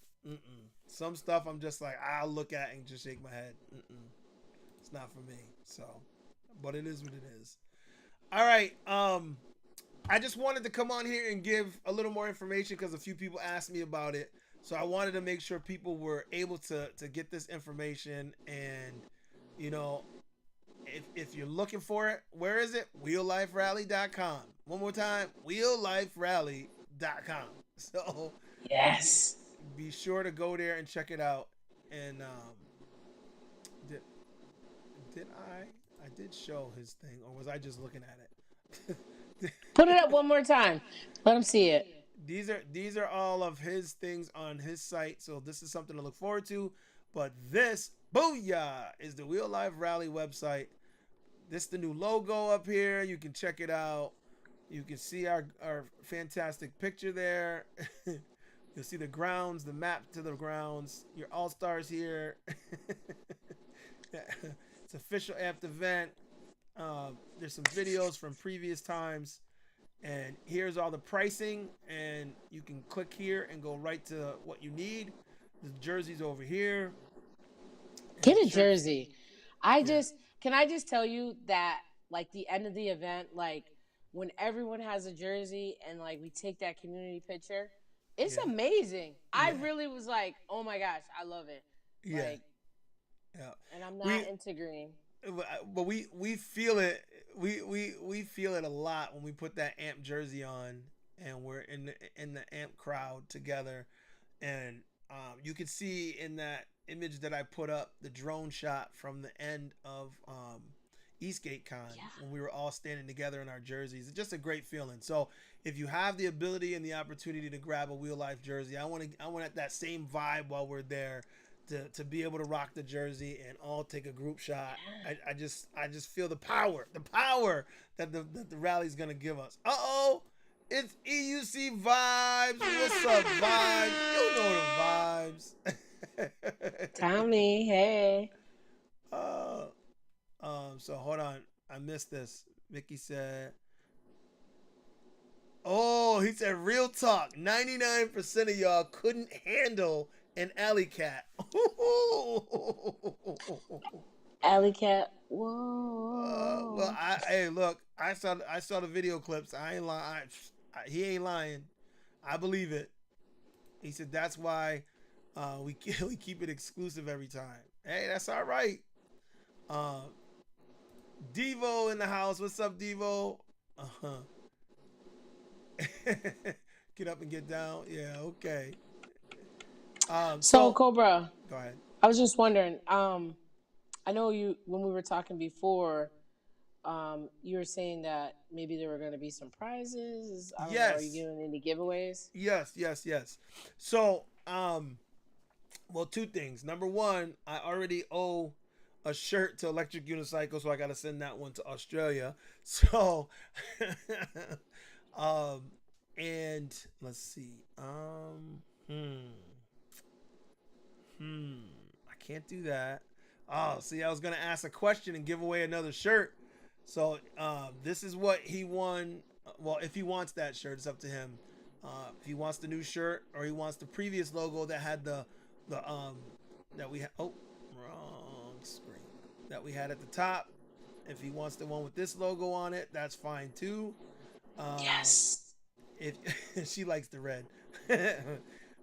some stuff I'm just like I'll look at and just shake my head. It's not for me. So, but it is what it is. All right. I just wanted to come on here and give a little more information because a few people asked me about it. So I wanted to make sure people were able to get this information. And, you know, if you're looking for it, where is it? WheelLifeRally.com. One more time, WheelLifeRally.com. So Yes. be sure to go there and check it out. And did I did show his thing, or was I just looking at it? Put it up one more time. Let them see it. These are all of his things on his site, so this is something to look forward to. But this, booyah, is the Wheel Life Rally website. This is the new logo up here. You can check it out. You can see our fantastic picture there. You'll see the grounds, the map to the grounds. Your all-stars here. It's official amped event. There's some videos from previous times. And here's all the pricing. And you can click here and go right to what you need. The jersey's over here. Get and a shirt. jersey. I Yeah, just can I just tell you that like the end of the event, like when everyone has a jersey and like we take that community picture, it's yeah, amazing. I yeah, really was like, oh my gosh, I love it. yeah, Like, yeah. and I'm not We into green. but we feel it. We feel it a lot when we put that amp jersey on and we're in the amp crowd together. And you can see in that image that I put up the drone shot from the end of Eastgate Con Yeah. when we were all standing together in our jerseys. It's just a great feeling. So if you have the ability and the opportunity to grab a Wheel Life jersey, I want that same vibe while we're there to be able to rock the jersey and all take a group shot. I just feel the power that the rally's gonna give us. It's EUC vibes. What's up, vibes? You know the vibes. Tommy, hey. uh, so hold on. I missed this. Mickey said, "Oh, he said real talk. 99% of y'all couldn't handle an alley cat." Alley cat. Whoa. Hey, look, I saw the video clips. I ain't lying. He ain't lying. I believe it. He said that's why we keep it exclusive every time. Hey, that's all right. Uh, Devo in the house. What's up, Devo? Uh huh. Get up and get down. Yeah, okay. So So Cobra, go ahead. I was just wondering, I know you when we were talking before, you were saying that maybe there were going to be some prizes. I don't know. Are you Yes, giving any giveaways? yes. So well, two things. Number one, I already owe a shirt to Electric Unicycle, so I got to send that one to Australia. So, um, and let's see. I can't do that. Oh, see, I was gonna ask a question and give away another shirt. So, this is what he won. Well, if he wants that shirt, it's up to him. If he wants the new shirt or he wants the previous logo that had the that we had. Oh, wrong screen. That we had at the top. If he wants the one with this logo on it, that's fine too. Um, Yes. if she likes the red,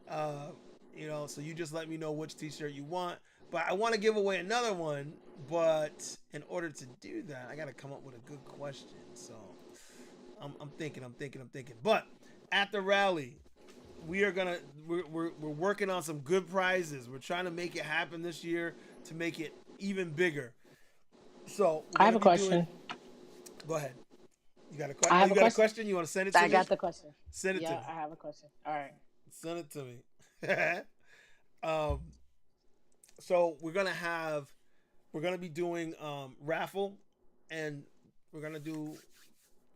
uh, so you just let me know which T-shirt you want. But I want to give away another one. But in order to do that, I got to come up with a good question. So I'm thinking. But at the rally, we're working on some good prizes. We're trying to make it happen this year to make it even bigger. So we're I have gonna a be doing. question. Go ahead. You got a I question? Oh, have you a got a question. question? You want to send it to I me? got the question. Send it to Yeah, me. I have a question. All right. Send it to me. um, so we're gonna be doing raffle, and we're gonna do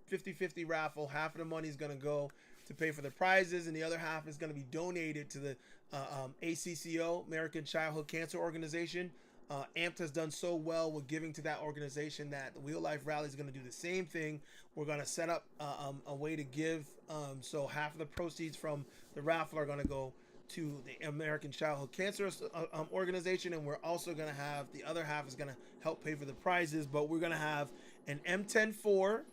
50-50 raffle. Half of the money is gonna go to pay for the prizes, and the other half is gonna be donated to the ACCO, American Childhood Cancer Organization. AMP has done so well with giving to that organization that the Wheel Life Rally is going to do the same thing. We're going to set up a way to give. So half of the proceeds from the raffle are going to go to the American Childhood Cancer Organization, and we're also going to have the other half is going to help pay for the prizes. But we're going to have an M104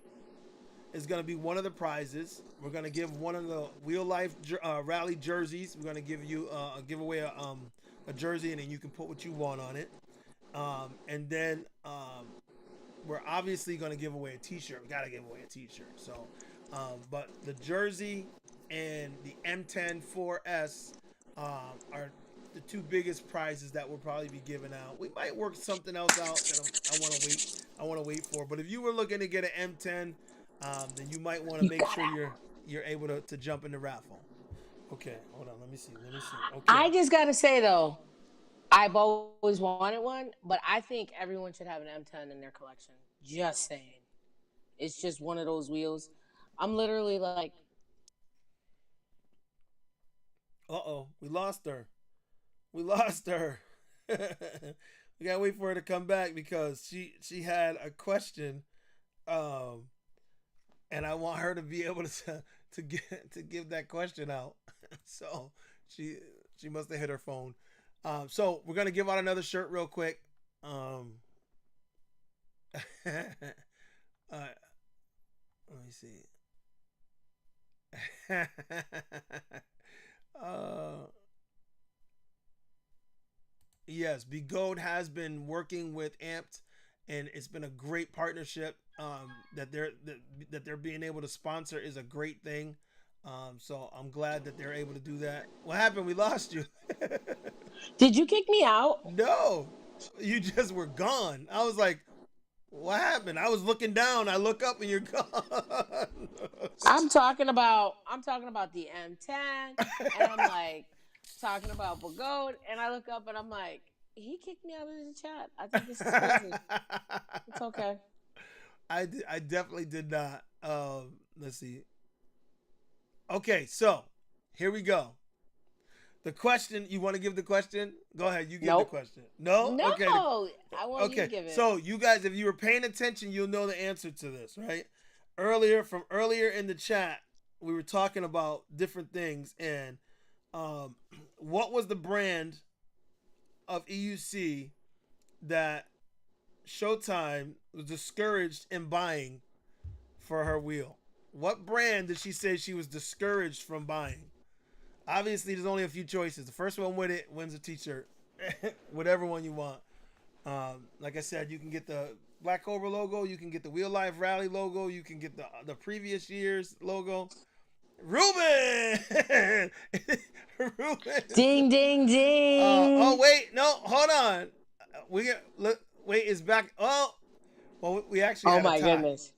is going to be one of the prizes. We're going to give one of the Wheel Life Rally jerseys. We're going to give you give away a jersey, and then you can put what you want on it. And then we're obviously going to give away a T-shirt. We got to give away a T-shirt. So, but the jersey and the M10 4S are the two biggest prizes that we'll probably be giving out. We might work something else out that I want to wait. I want to wait for. But if you were looking to get an M10, then you might want to You make got sure it. you're able to jump in the raffle. Okay, hold on. Let me see. Okay. I just got to say though, I've always wanted one, but I think everyone should have an M10 in their collection. Just saying. It's just one of those wheels. I'm literally like, Uh-oh, we lost her. We lost her. We gotta wait for her to come back because she had a question, um, and I want her to be able to give that question out. So she she must have hit her phone. So we're gonna give out another shirt real quick. Um, let me see. uh, yes, Begode has been working with Amped, and it's been a great partnership. That they're being able to sponsor is a great thing. So I'm glad that they're able to do that. What happened? We lost you. Did you kick me out? No, you just were gone. I was like, what happened? I was looking down. I look up and you're gone. I'm talking about the M10, and I'm like talking about Begode, and I look up and I'm like, he kicked me out of the chat. I think this is crazy. It's okay. I definitely did not. Let's see. Okay, so here we go. The question, you want to give the question? Go ahead, you give the Nope. question. No? No, Okay. I want you to give it. So you guys, if you were paying attention, you'll know the answer to this, right? Earlier in the chat, we were talking about different things, and what was the brand of EUC that Showtime was discouraged in buying for her wheel? What brand did she say she was discouraged from buying? Obviously, there's only a few choices. The first one with it wins a t-shirt. Whatever one you want. Like I said, you can get the ThaBlackCobra logo. You can get the Wheel Life Rally logo. You can get the previous year's logo. Ruben! Ruben! Ding, ding, ding. Oh, wait. No, hold on. Wait, it's back. Oh, well, we actually had a tie. Oh, my goodness.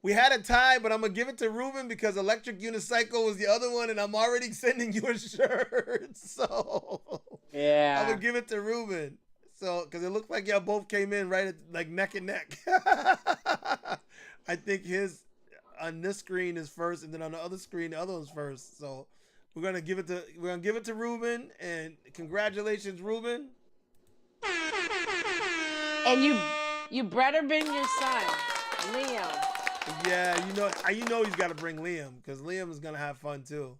We had a tie, but I'm going to give it to Ruben because Electric Unicycle was the other one, and I'm already sending you a shirt. So, yeah, I'm going to give it to Ruben. So, because it looked like y'all both came in right at, like neck and neck. I think his on this screen is first, and then on the other screen, the other one's first. So, we're going to give it to Ruben, and congratulations, Ruben. And you better bring your son, Liam. Yeah, you know he's got to bring Liam because Liam is gonna have fun too.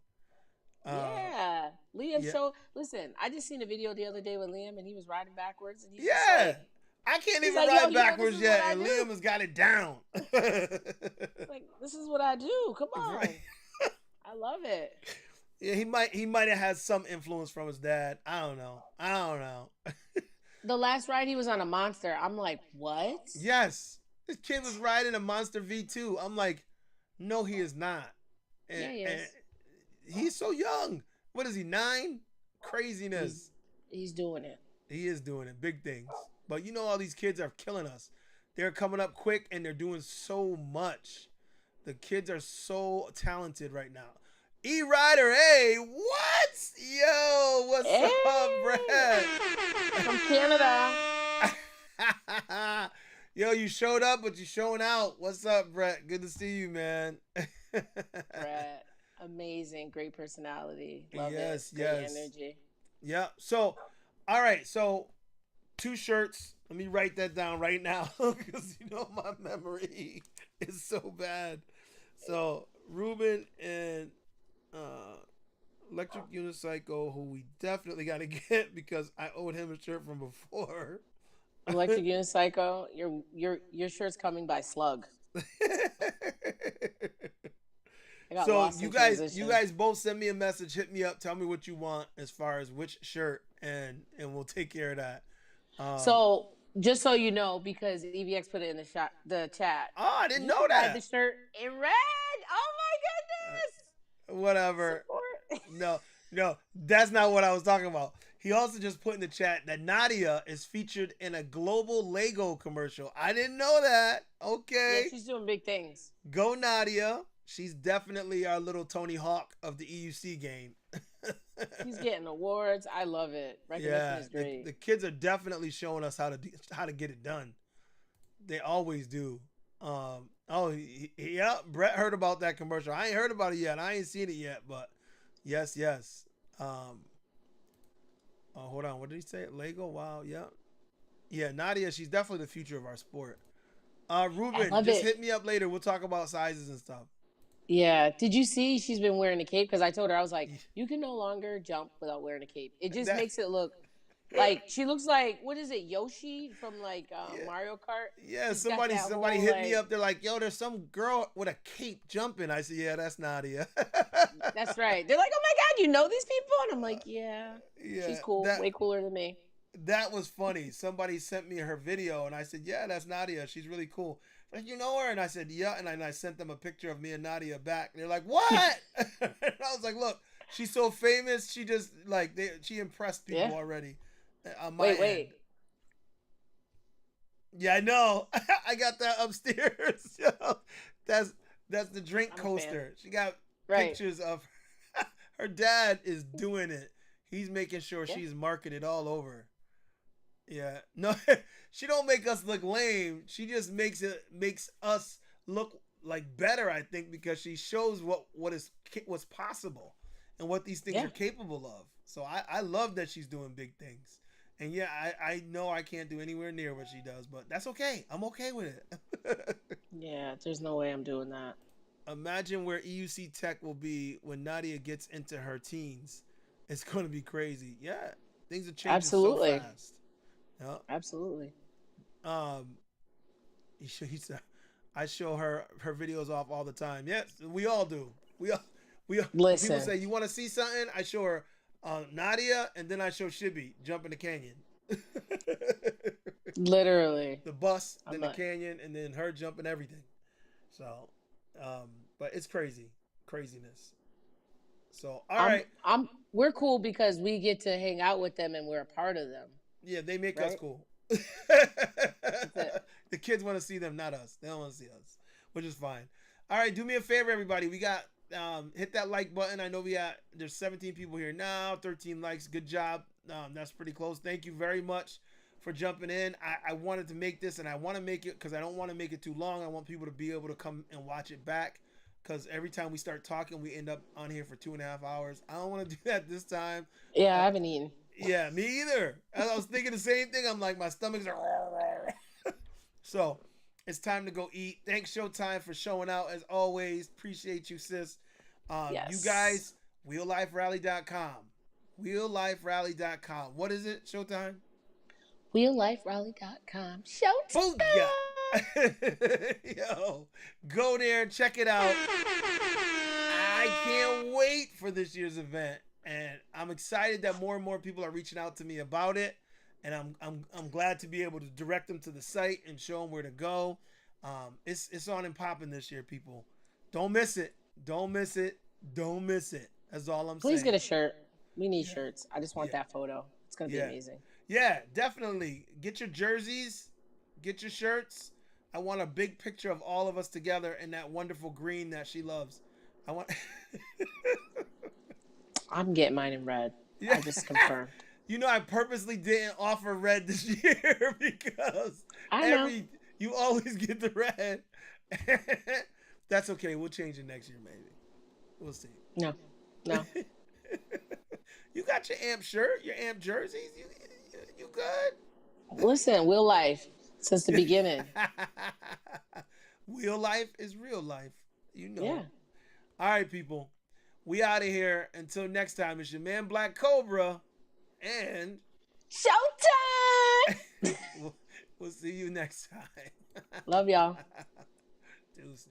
Yeah, Liam Listen, I just seen a video the other day with Liam, and he was riding backwards, and he I can't even ride backwards yet, and Liam has got it down. Like, this is what I do. Come on, right. I love it. Yeah, he might have had some influence from his dad. I don't know. The last ride he was on a Monster. I'm like, what? Yes. This kid was riding a Monster V2. I'm like, no, he is not. And, yeah, he is. And he's so young. What is he, 9? Craziness. He's doing it. He is doing it. Big things. But you know all these kids are killing us. They're coming up quick and they're doing so much. The kids are so talented right now. E-Rider, hey, what? Yo, what's up, Brett? From Canada. Yo, you showed up, but you're showing out. What's up, Brett? Good to see you, man. Brett, amazing, great personality. Love it. Great energy. Yeah. So, all right. So, 2 shirts. Let me write that down right now because you know my memory is so bad. So, Ruben and Electric Unicycle, who we definitely got to get because I owed him a shirt from before. Electric Unicycle, your shirt's coming by Slug. So you guys both send me a message, hit me up, tell me what you want as far as which shirt, and we'll take care of that. So just so you know, because EVX put it in the chat. Oh, I didn't know that. The shirt in red. Oh my goodness. Whatever. No, that's not what I was talking about. He also just put in the chat that Nadia is featured in a global Lego commercial. I didn't know that. Okay. Yeah, she's doing big things. Go Nadia. She's definitely our little Tony Hawk of the EUC game. She's getting awards. I love it. Recognition is great. The kids are definitely showing us how to get it done. They always do. Yeah, Brett heard about that commercial. I ain't heard about it yet. I ain't seen it yet, but yes. Hold on. What did he say? Lego? Wow. Yeah. Yeah, Nadia, she's definitely the future of our sport. Ruben, just hit me up later. We'll talk about sizes and stuff. Yeah. Did you see she's been wearing a cape? Because I told her, I was like, you can no longer jump without wearing a cape. It just makes it look Like she looks like, what is it, Yoshi from like Yeah. Mario Kart? Yeah, She's got that somebody whole hit me like. up. They're like, "Yo, there's some girl with a cape jumping." I said, "Yeah, that's Nadia." That's right. They're like, oh my god, you know these people, and I'm like, yeah, she's Yeah, cool, way cooler than me. that was funny. Somebody sent me her video, and I said, "Yeah, that's Nadia. She's really cool." Like, you know her? And I said, "Yeah." And I sent them a picture of me and Nadia back. And they're like, "What?" And I was like, "Look, she's so famous. She just like she impressed people Yeah. already on my end." Wait. Yeah, I know. I got that upstairs. Yo, that's the drink I'm a fan. coaster. She got Right. pictures of her dad is doing it. He's making sure Yeah. she's marketed all over. Yeah. No, she don't make us look lame. She just makes us look like better, I think, because she shows what's possible and what these things Yeah. are capable of. So I love that she's doing big things. And yeah, I know I can't do anywhere near what she does, but that's okay. I'm okay with it. Yeah, there's no way I'm doing that. Imagine where EUC Tech will be when Nadia gets into her teens. It's going to be crazy. Yeah, things are changing Absolutely. so fast. Yep. Absolutely. I show her videos off all the time. Yes, we all do. We all Listen. People say, you want to see something? I show her Nadia, and then I show Shibby jump in the canyon. Literally. The bus, then the canyon, and then her jumping everything. So, but it's craziness. So, all right. We're cool because we get to hang out with them and we're a part of them. Yeah, they make us cool. The kids want to see them, not us. They don't want to see us, which is fine. All right, do me a favor, everybody. We got hit that like button. I know there's 17 people here now, 13 likes. Good job. That's pretty close. Thank you very much for jumping in. I wanted to make this, and I want to make it because I don't want to make it too long. I want people to be able to come and watch it back, because every time we start talking, we end up on here for 2.5 hours. I don't want to do that this time. Yeah, I haven't eaten. Yeah, me either. I was thinking the same thing. I'm like, my stomach's so it's time to go eat. Thanks, Showtime, for showing out as always. Appreciate you, sis. Yes. You guys, wheelliferally.com. Wheelliferally.com. What is it, Showtime? Wheelliferally.com. Showtime. Booyah. Yo, go there, check it out. I can't wait for this year's event. And I'm excited that more and more people are reaching out to me about it, and I'm glad to be able to direct them to the site and show them where to go. It's on and popping this year, people. Don't miss it. Don't miss it. Don't miss it. That's all I'm saying. Please get a shirt. We need shirts. I just want that photo. It's gonna be amazing. Yeah, definitely. Get your jerseys. Get your shirts. I want a big picture of all of us together in that wonderful green that she loves. I want. I'm getting mine in red. I just confirmed. You know, I purposely didn't offer red this year because you always get the red. That's okay. We'll change it next year, maybe. We'll see. No. You got your AMP shirt, your AMP jerseys. You good? Listen, Wheel Life since the beginning. Wheel life is real life. You know. Yeah. All right, people. We out of here. Until next time, it's your man ThaBlackCobra and Showtime. we'll see you next time. Love y'all. Deuces.